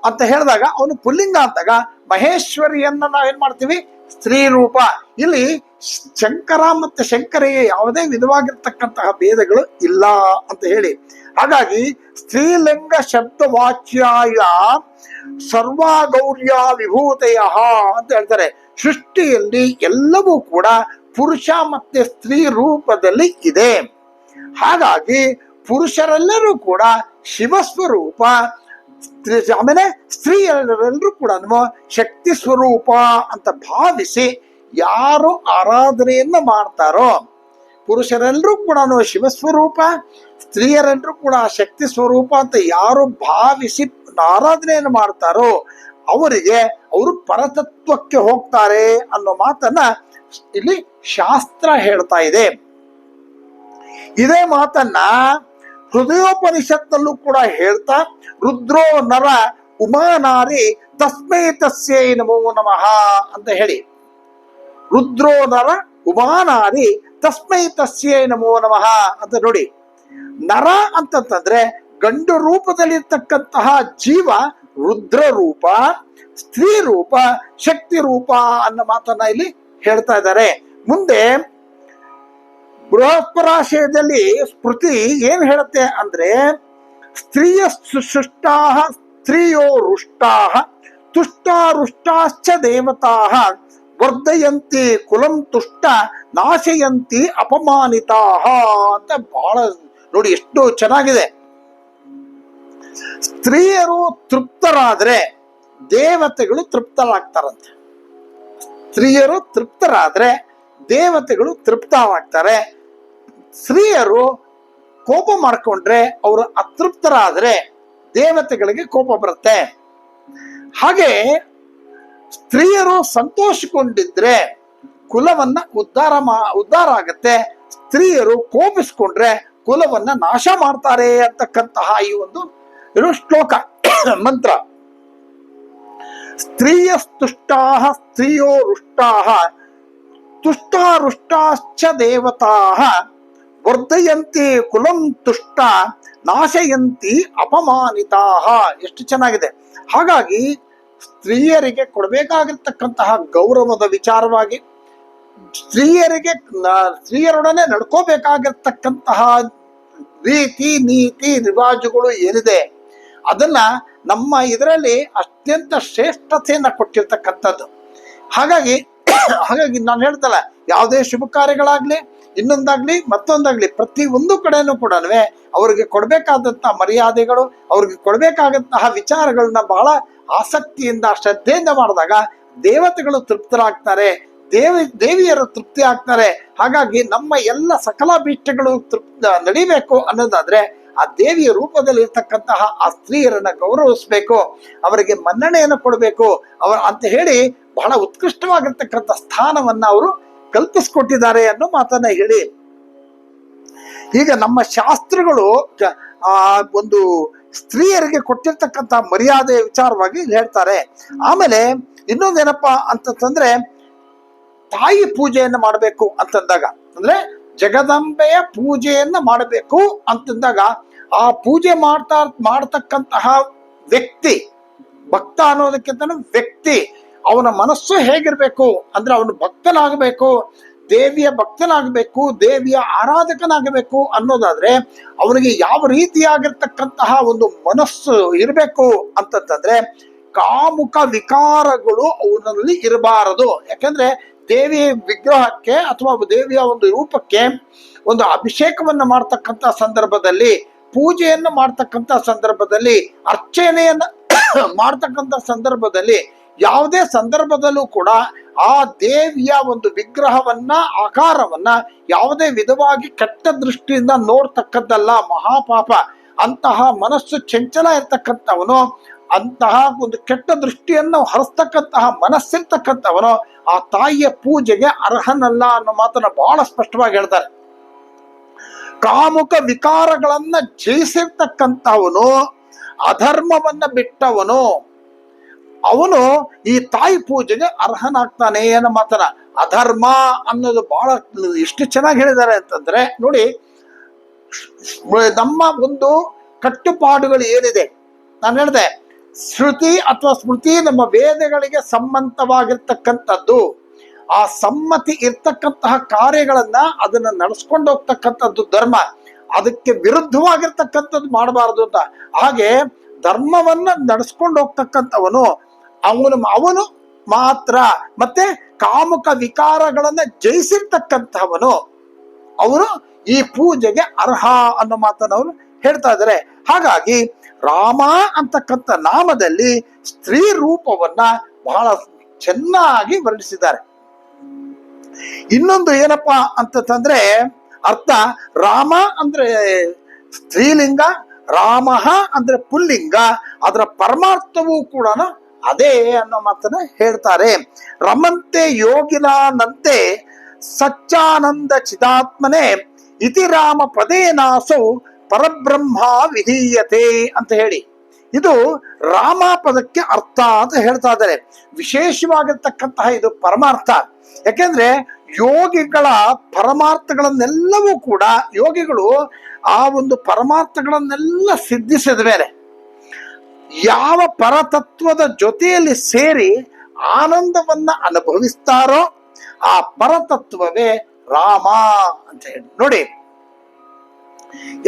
ಅಂತ ಹೇಳಿದಾಗ ಅವನು ಪುಲ್ಲಿಂಗ ಅಂತಾಗ ಮಹೇಶ್ವರಿಯನ್ನ ನಾವೇನ್ ಮಾಡ್ತೀವಿ ಸ್ತ್ರೀ ರೂಪ. ಇಲ್ಲಿ ಶಂಕರ ಮತ್ತೆ ಶಂಕರಿಗೆ ಯಾವುದೇ ವಿಧವಾಗಿರ್ತಕ್ಕಂತಹ ಭೇದಗಳು ಇಲ್ಲ ಅಂತ ಹೇಳಿ, ಹಾಗಾಗಿ ಸ್ತ್ರೀಲಿಂಗ ಶಬ್ದವಾಚ್ಯಾಯ ಸರ್ವಾಗೌರ್ಯ ವಿಭೂತೆಯ ಅಂತ ಹೇಳ್ತಾರೆ. ಸೃಷ್ಟಿಯಲ್ಲಿ ಎಲ್ಲವೂ ಕೂಡ ಪುರುಷ ಮತ್ತೆ ಸ್ತ್ರೀ ರೂಪದಲ್ಲಿ ಇದೆ. ಹಾಗಾಗಿ ಪುರುಷರೆಲ್ಲರೂ ಕೂಡ ಶಿವಸ್ವರೂಪ, ಆಮೇಲೆ ಸ್ತ್ರೀಯರೆಲ್ಲರೂ ಕೂಡ ಶಕ್ತಿ ಸ್ವರೂಪ ಅಂತ ಭಾವಿಸಿ ಯಾರು ಆರಾಧನೆಯನ್ನ ಮಾಡ್ತಾರೋ, ಪುರುಷರೆಲ್ಲರೂ ಕೂಡ ಶಿವಸ್ವರೂಪ, ಸ್ತ್ರೀಯರೆಲ್ಲರೂ ಕೂಡ ಶಕ್ತಿ ಸ್ವರೂಪ ಅಂತ ಯಾರು ಭಾವಿಸಿ ಆರಾಧನೆಯನ್ನು ಮಾಡ್ತಾರೋ ಅವರಿಗೆ ಅವರು ಪರತತ್ವಕ್ಕೆ ಹೋಗ್ತಾರೆ ಅನ್ನೋ ಮಾತನ್ನ ಇಲ್ಲಿ ಶಾಸ್ತ್ರ ಹೇಳ್ತಾ ಇದೆ. ಇದೇ ಮಾತನ್ನ ಹೃದಯೋಪನಿಷತ್ತಲ್ಲೂ ಕೂಡ ಹೇಳ್ತಾ, ರುದ್ರೋ ನರ ಉಮಾನಾರಿ ತಸ್ಮೈ ತಸ್ಯೈ ನಮೋ ನಮಃ ಅಂತ ಹೇಳಿ, ರುದ್ರೋ ನರ ಉಮಾನಾರಿ ತಸ್ಮೈ ತಸ್ಯೈ ನಮೋ ನಮಃ ಅಂತ ನೋಡಿ. ನರ ಅಂತಂತಂದ್ರೆ ಗಂಡು ರೂಪದಲ್ಲಿರ್ತಕ್ಕಂತಹ ಜೀವ ರುದ್ರ ರೂಪ, ಸ್ತ್ರೀ ರೂಪ, ಶಕ್ತಿ ರೂಪ ಅನ್ನೋ ಮಾತನ್ನ ಇಲ್ಲಿ ಹೇಳ್ತಾ ಇದ್ದಾರೆ. ಮುಂದೆ ಬೃಹತ್ಪರಾಶಯದಲ್ಲಿ ಸ್ಮೃತಿ ಏನ್ ಹೇಳುತ್ತೆ ಅಂದ್ರೆ, ಸ್ತ್ರೀಯ ಸುಷ್ಟಾಹ ಸ್ತ್ರೀಯೋ ರುಷ್ಟಾಹ ತುಷ್ಟಾರುಷ್ಟಾಶ್ಚ ದೇವತಾಹ ವರ್ಧಯಂತಿ ಕುಲಂ ತುಷ್ಟ ನಾಶಯಂತಿ ಅಪಮಾನಿತಾಹ ಅಂತ ಬಹಳ ನೋಡಿ ಎಷ್ಟು ಚೆನ್ನಾಗಿದೆ. ಸ್ತ್ರೀಯರು ತೃಪ್ತರಾದ್ರೆ ದೇವತೆಗಳು ತೃಪ್ತರಾಗ್ತಾರಂತೆ. ಸ್ತ್ರೀಯರು ತೃಪ್ತರಾದ್ರೆ ದೇವತೆಗಳು ತೃಪ್ತರಾಗ್ತಾರೆ. ಸ್ತ್ರೀಯರು ಕೋಪ ಮಾಡ್ಕೊಂಡ್ರೆ ಅವರು ಅತೃಪ್ತರಾದ್ರೆ ದೇವತೆಗಳಿಗೆ ಕೋಪ ಬರುತ್ತೆ. ಹಾಗೆ ಸ್ತ್ರೀಯರು ಸಂತೋಷಗೊಂಡಿದ್ರೆ ಕುಲವನ್ನ ಉದ್ಧಾರ ಆಗತ್ತೆ. ಸ್ತ್ರೀಯರು ಕೋಪಿಸ್ಕೊಂಡ್ರೆ ಕುಲವನ್ನ ನಾಶ ಮಾಡ್ತಾರೆ ಅಂತಕ್ಕಂತಹ ಈ ಒಂದು ಶ್ಲೋಕ ಮಂತ್ರ. ಸ್ತ್ರೀಯಸ್ತುಷ್ಟಾ ಸ್ತ್ರೀಯೋ ರುಷ್ಟಾ ತುಷ್ಟಾರುಷ್ಟಾಶ್ಚ ದೇವತಾ ವರ್ಧಯಂತಿ ಕುಲಂ ತುಷ್ಟ ನಾಶಯಂತಿ ಅಪಮಾನಿತಾ. ಎಷ್ಟು ಚೆನ್ನಾಗಿದೆ. ಹಾಗಾಗಿ ಸ್ತ್ರೀಯರಿಗೆ ಕೊಡಬೇಕಾಗಿರ್ತಕ್ಕಂತಹ ಗೌರವದ ವಿಚಾರವಾಗಿ, ಸ್ತ್ರೀಯರೊಡನೆ ನಡ್ಕೋಬೇಕಾಗಿರ್ತಕ್ಕಂತಹ ರೀತಿ ನೀತಿ ರಿವಾಜುಗಳು ಏನಿದೆ ಅದನ್ನ ನಮ್ಮ ಇದರಲ್ಲಿ ಅತ್ಯಂತ ಶ್ರೇಷ್ಠತೆಯನ್ನ ಕೊಟ್ಟಿರ್ತಕ್ಕಂಥದ್ದು. ಹಾಗಾಗಿ ನಾನು ಹೇಳ್ತಲ್ಲ, ಯಾವುದೇ ಶುಭ ಕಾರ್ಯಗಳಾಗ್ಲಿ, ಇನ್ನೊಂದಾಗ್ಲಿ, ಮತ್ತೊಂದಾಗ್ಲಿ, ಪ್ರತಿ ಒಂದು ಕಡೆನೂ ಕೂಡ ಅವ್ರಿಗೆ ಕೊಡ್ಬೇಕಾದಂತಹ ಮರ್ಯಾದೆಗಳು, ಅವ್ರಿಗೆ ಕೊಡ್ಬೇಕಾದಂತಹ ವಿಚಾರಗಳನ್ನ ಬಹಳ ಆಸಕ್ತಿಯಿಂದ ಶ್ರದ್ಧೆಯಿಂದ ಮಾಡಿದಾಗ ದೇವತೆಗಳು ತೃಪ್ತರಾಗ್ತಾರೆ, ದೇವಿಯರು ತೃಪ್ತಿ ಆಗ್ತಾರೆ. ಹಾಗಾಗಿ ನಮ್ಮ ಎಲ್ಲ ಸಕಲಾಭೀಷ್ಟಗಳು ನಡಿಬೇಕು ಅನ್ನೋದಾದ್ರೆ ಆ ದೇವಿಯ ರೂಪದಲ್ಲಿ ಇರ್ತಕ್ಕಂತಹ ಆ ಸ್ತ್ರೀಯರನ್ನ ಗೌರವಿಸ್ಬೇಕು, ಅವರಿಗೆ ಮನ್ನಣೆಯನ್ನು ಕೊಡಬೇಕು ಅಂತ ಹೇಳಿ ಬಹಳ ಉತ್ಕೃಷ್ಟವಾಗಿರ್ತಕ್ಕಂಥ ಸ್ಥಾನವನ್ನ ಅವರು ಕಲ್ಪಿಸ್ಕೊಟ್ಟಿದ್ದಾರೆ ಅನ್ನೋ ಮಾತನ್ನ ಹೇಳಿ, ಈಗ ನಮ್ಮ ಶಾಸ್ತ್ರಗಳು ಒಂದು ಸ್ತ್ರೀಯರಿಗೆ ಕೊಟ್ಟಿರ್ತಕ್ಕಂಥ ಮರ್ಯಾದೆ ವಿಚಾರವಾಗಿ ಹೇಳ್ತಾರೆ. ಆಮೇಲೆ ಇನ್ನೊಂದೇನಪ್ಪಾ ಅಂತಂದ್ರೆ, ತಾಯಿ ಪೂಜೆಯನ್ನು ಮಾಡಬೇಕು ಅಂತಂದಾಗ, ಅಂದ್ರೆ ಜಗದಂಬೆಯ ಪೂಜೆಯನ್ನ ಮಾಡಬೇಕು ಅಂತಂದಾಗ ಆ ಪೂಜೆ ಮಾಡ್ತಕ್ಕಂತಹ ವ್ಯಕ್ತಿ, ಭಕ್ತ ಅನ್ನೋದಕ್ಕಿಂತ ವ್ಯಕ್ತಿ, ಅವನ ಮನಸ್ಸು ಹೇಗಿರ್ಬೇಕು ಅಂದ್ರೆ ಅವನು ಭಕ್ತನಾಗಬೇಕು, ದೇವಿಯ ಭಕ್ತನಾಗಬೇಕು, ದೇವಿಯ ಆರಾಧಕನಾಗಬೇಕು ಅನ್ನೋದಾದ್ರೆ ಅವನಿಗೆ ಯಾವ ರೀತಿಯಾಗಿರ್ತಕ್ಕಂತಹ ಒಂದು ಮನಸ್ಸು ಇರಬೇಕು ಅಂತಂತಂದ್ರೆ ಕಾಮುಕ ವಿಕಾರಗಳು ಅವನಲ್ಲಿ ಇರಬಾರದು. ಯಾಕಂದ್ರೆ ದೇವಿಯ ವಿಗ್ರಹಕ್ಕೆ ಅಥವಾ ದೇವಿಯ ಒಂದು ರೂಪಕ್ಕೆ ಒಂದು ಅಭಿಷೇಕವನ್ನು ಮಾಡ್ತಕ್ಕಂಥ ಸಂದರ್ಭದಲ್ಲಿ, ಪೂಜೆಯನ್ನು ಮಾಡ್ತಕ್ಕಂಥ ಸಂದರ್ಭದಲ್ಲಿ, ಅರ್ಚನೆಯನ್ನ ಮಾಡ್ತಕ್ಕಂಥ ಸಂದರ್ಭದಲ್ಲಿ, ಯಾವುದೇ ಸಂದರ್ಭದಲ್ಲೂ ಕೂಡ ಆ ದೇವಿಯ ಒಂದು ವಿಗ್ರಹವನ್ನ, ಆಕಾರವನ್ನ ಯಾವುದೇ ವಿಧವಾಗಿ ಕೆಟ್ಟ ದೃಷ್ಟಿಯಿಂದ ನೋಡ್ತಕ್ಕದ್ದಲ್ಲ, ಮಹಾಪಾಪ. ಅಂತಹ ಮನಸ್ಸು ಚಂಚಲ ಇರ್ತಕ್ಕಂಥವನು, ಅಂತಹ ಒಂದು ಕೆಟ್ಟ ದೃಷ್ಟಿಯನ್ನು ಹರಿಸ್ತಕ್ಕಂತಹ ಮನಸ್ಸಿರ್ತಕ್ಕಂಥವನು ಆ ತಾಯಿಯ ಪೂಜೆಗೆ ಅರ್ಹನಲ್ಲ ಅನ್ನೋ ಮಾತನ್ನ ಬಹಳ ಸ್ಪಷ್ಟವಾಗಿ ಹೇಳ್ತಾರೆ. ಕಾಮುಕ ವಿಕಾರಗಳನ್ನ ಜಯಿಸಿರ್ತಕ್ಕಂಥವನು, ಅಧರ್ಮವನ್ನ ಬಿಟ್ಟವನು, ಅವನು ಈ ತಾಯಿ ಪೂಜೆಗೆ ಅರ್ಹನಾಗ್ತಾನೆ ಅನ್ನೋ ಮಾತನ್ನ. ಅಧರ್ಮ ಅನ್ನೋದು ಬಹಳ ಎಷ್ಟು ಚೆನ್ನಾಗಿ ಹೇಳಿದ್ದಾರೆ ಅಂತಂದ್ರೆ, ನೋಡಿ, ನಮ್ಮ ಒಂದು ಕಟ್ಟುಪಾಡುಗಳು ಏನಿದೆ, ನಾನು ಹೇಳಿದೆ ಶ್ರುತಿ ಅಥವಾ ಸ್ಮೃತಿ ನಮ್ಮ ವೇದಗಳಿಗೆ ಸಂಬಂಧವಾಗಿರ್ತಕ್ಕಂಥದ್ದು. ಆ ಸಮ್ಮತಿ ಇರ್ತಕ್ಕಂತಹ ಕಾರ್ಯಗಳನ್ನ ಅದನ್ನ ನಡೆಸ್ಕೊಂಡು ಹೋಗ್ತಕ್ಕಂಥದ್ದು ಧರ್ಮ. ಅದಕ್ಕೆ ವಿರುದ್ಧವಾಗಿರ್ತಕ್ಕಂಥದ್ದು ಮಾಡಬಾರದು ಅಂತ. ಹಾಗೆ ಧರ್ಮವನ್ನ ನಡೆಸ್ಕೊಂಡು ಹೋಗ್ತಕ್ಕಂಥವನು ಅವನು ಮಾತ್ರ, ಮತ್ತೆ ಕಾಮುಕ ವಿಕಾರಗಳನ್ನ ಜಯಿಸಿರ್ತಕ್ಕಂಥವನು ಅವನು ಈ ಪೂಜೆಗೆ ಅರ್ಹ ಅನ್ನೋ ಮಾತನ್ನು ಅವರು ಹೇಳ್ತಾ ಇದ್ದಾರೆ. ಹಾಗಾಗಿ ರಾಮ ಅಂತಕ್ಕಂಥ ನಾಮದಲ್ಲಿ ಸ್ತ್ರೀ ರೂಪವನ್ನ ಬಹಳ ಚೆನ್ನಾಗಿ ವರ್ಣಿಸಿದ್ದಾರೆ. ಇನ್ನೊಂದು ಏನಪ್ಪಾ ಅಂತಂದ್ರೆ ಅರ್ಥ, ರಾಮ ಅಂದ್ರೆ ಸ್ತ್ರೀಲಿಂಗ, ರಾಮಃ ಅಂದ್ರೆ ಪುಲ್ಲಿಂಗ, ಅದರ ಪರಮಾರ್ಥವೂ ಕೂಡ ಅದೇ ಅನ್ನೋ ಮಾತನ್ನ ಹೇಳ್ತಾರೆ. ರಮಂತೆ ಯೋಗಿನಾನಂತೆ ಸಚ್ಚಾನಂದ ಚಿದಾತ್ಮನೆ ಇತಿ ರಾಮ ಪದೇನಾಸೌ ಪರಬ್ರಹ್ಮ ವಿಧೀಯತೆ ಅಂತ ಹೇಳಿ, ಇದು ರಾಮ ಪದಕ್ಕೆ ಅರ್ಥ ಅಂತ ಹೇಳ್ತಾ ಇದ್ದಾರೆ. ವಿಶೇಷವಾಗಿರ್ತಕ್ಕಂತಹ ಇದು ಪರಮಾರ್ಥ. ಯಾಕೆಂದ್ರೆ ಯೋಗಿಗಳ ಪರಮಾರ್ಥಗಳನ್ನೆಲ್ಲವೂ ಕೂಡ ಯೋಗಿಗಳು ಆ ಒಂದು ಪರಮಾರ್ಥಗಳನ್ನೆಲ್ಲ ಸಿದ್ಧಿಸಿದ ಮೇಲೆ ಯಾವ ಪರತತ್ವದ ಜೊತೆಯಲ್ಲಿ ಸೇರಿ ಆನಂದವನ್ನ ಅನುಭವಿಸ್ತಾರೋ ಆ ಪರತತ್ವವೇ ರಾಮ ಅಂತ ಹೇಳಿ. ನೋಡಿ,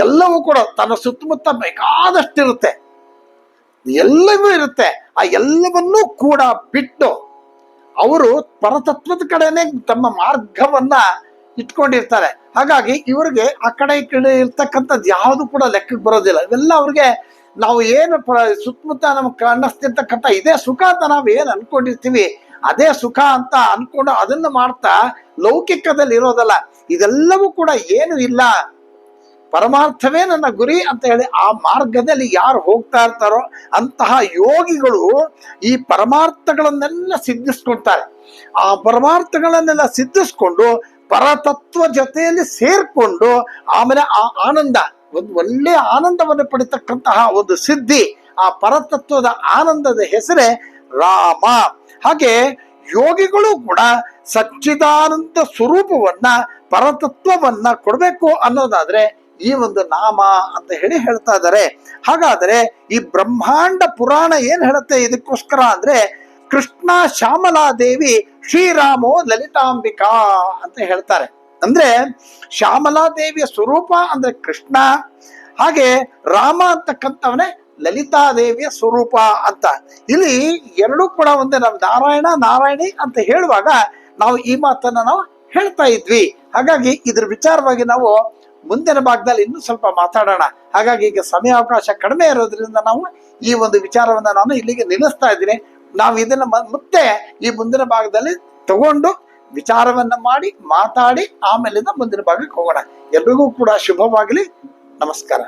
ಎಲ್ಲವೂ ಕೂಡ ತನ್ನ ಸುತ್ತಮುತ್ತ ಬೇಕಾದಷ್ಟಿರುತ್ತೆ, ಎಲ್ಲವೂ ಇರುತ್ತೆ. ಆ ಎಲ್ಲವನ್ನೂ ಕೂಡ ಬಿಟ್ಟು ಅವರು ಪರತತ್ವದ ಕಡೆನೆ ತಮ್ಮ ಮಾರ್ಗವನ್ನ ಇಟ್ಕೊಂಡಿರ್ತಾರೆ. ಹಾಗಾಗಿ ಇವ್ರಿಗೆ ಆ ಕಡೆ ಈ ಕಡೆ ಇರ್ತಕ್ಕಂಥದ್ದು ಯಾವುದು ಕೂಡ ಲೆಕ್ಕಕ್ಕೆ ಬರೋದಿಲ್ಲ. ಇವೆಲ್ಲ ಅವ್ರಿಗೆ ನಾವು ಏನು ಸುತ್ತಮುತ್ತ ನಮ್ಗೆ ಕಾಣಿಸ್ತಿರ್ತಕ್ಕಂಥ ಇದೇ ಸುಖ ಅಂತ ನಾವು ಏನು ಅನ್ಕೊಂಡಿರ್ತೀವಿ, ಅದೇ ಸುಖ ಅಂತ ಅನ್ಕೊಂಡು ಅದನ್ನ ಮಾಡ್ತಾ ಲೌಕಿಕದಲ್ಲಿ ಇರೋದಲ್ಲ. ಇದೆಲ್ಲವೂ ಕೂಡ ಏನು ಇಲ್ಲ, ಪರಮಾರ್ಥವೇ ನನ್ನ ಗುರಿ ಅಂತ ಹೇಳಿ ಆ ಮಾರ್ಗದಲ್ಲಿ ಯಾರು ಹೋಗ್ತಾ ಇರ್ತಾರೋ ಅಂತಹ ಯೋಗಿಗಳು ಈ ಪರಮಾರ್ಥಗಳನ್ನೆಲ್ಲ ಸಿದ್ಧಿಸ್ಕೊಳ್ತಾರೆ. ಆ ಪರಮಾರ್ಥಗಳನ್ನೆಲ್ಲ ಸಿದ್ಧಿಸ್ಕೊಂಡು ಪರತತ್ವ ಜೊತೆಯಲ್ಲಿ ಸೇರ್ಕೊಂಡು ಆಮೇಲೆ ಆ ಆನಂದ, ಒಂದು ಒಳ್ಳೆಯ ಆನಂದವನ್ನು ಪಡಿತಕ್ಕಂತಹ ಒಂದು ಸಿದ್ಧಿ, ಆ ಪರತತ್ವದ ಆನಂದದ ಹೆಸರೇ ರಾಮ. ಹಾಗೆ ಯೋಗಿಗಳು ಕೂಡ ಸಚ್ಚಿದಾನಂದ ಸ್ವರೂಪವನ್ನ ಪರತತ್ವವನ್ನ ಕೊಡ್ಬೇಕು ಅನ್ನೋದಾದ್ರೆ ಈ ಒಂದು ನಾಮ ಅಂತ ಹೇಳಿ ಹೇಳ್ತಾ ಇದ್ದಾರೆ. ಹಾಗಾದ್ರೆ ಈ ಬ್ರಹ್ಮಾಂಡ ಪುರಾಣ ಏನ್ ಹೇಳುತ್ತೆ ಇದಕ್ಕೋಸ್ಕರ ಅಂದ್ರೆ ಕೃಷ್ಣ ಶ್ಯಾಮಲಾದೇವಿ ಶ್ರೀರಾಮೋ ಲಲಿತಾಂಬಿಕಾ ಅಂತ ಹೇಳ್ತಾರೆ. ಅಂದ್ರೆ ಶ್ಯಾಮಲಾದೇವಿಯ ಸ್ವರೂಪ ಅಂದ್ರೆ ಕೃಷ್ಣ, ಹಾಗೆ ರಾಮ ಅಂತಕ್ಕಂಥವನೇ ಲಲಿತಾದೇವಿಯ ಸ್ವರೂಪ ಅಂತ. ಇಲ್ಲಿ ಎರಡೂ ಕೂಡ ಒಂದೇ. ನಾವು ನಾರಾಯಣ ನಾರಾಯಣಿ ಅಂತ ಹೇಳುವಾಗ ನಾವು ಈ ಮಾತನ್ನ ನಾವು ಹೇಳ್ತಾ ಇದ್ವಿ. ಹಾಗಾಗಿ ಇದ್ರ ವಿಚಾರವಾಗಿ ನಾವು ಮುಂದಿನ ಭಾಗದಲ್ಲಿ ಇನ್ನೂ ಸ್ವಲ್ಪ ಮಾತಾಡೋಣ. ಹಾಗಾಗಿ ಈಗ ಸಮಯಾವಕಾಶ ಕಡಿಮೆ ಇರೋದ್ರಿಂದ ನಾವು ಈ ಒಂದು ವಿಚಾರವನ್ನ ನಾನು ಇಲ್ಲಿಗೆ ನಿಲ್ಲಿಸ್ತಾ ಇದ್ದೀನಿ. ನಾವು ಇದನ್ನ ಮತ್ತೆ ಈ ಮುಂದಿನ ಭಾಗದಲ್ಲಿ ತಗೊಂಡು ವಿಚಾರವನ್ನ ಮಾಡಿ ಮಾತಾಡಿ ಆಮೇಲಿಂದ ಮುಂದಿನ ಭಾಗಕ್ಕೆ ಹೋಗೋಣ. ಎಲ್ರಿಗೂ ಕೂಡ ಶುಭವಾಗಲಿ. ನಮಸ್ಕಾರ.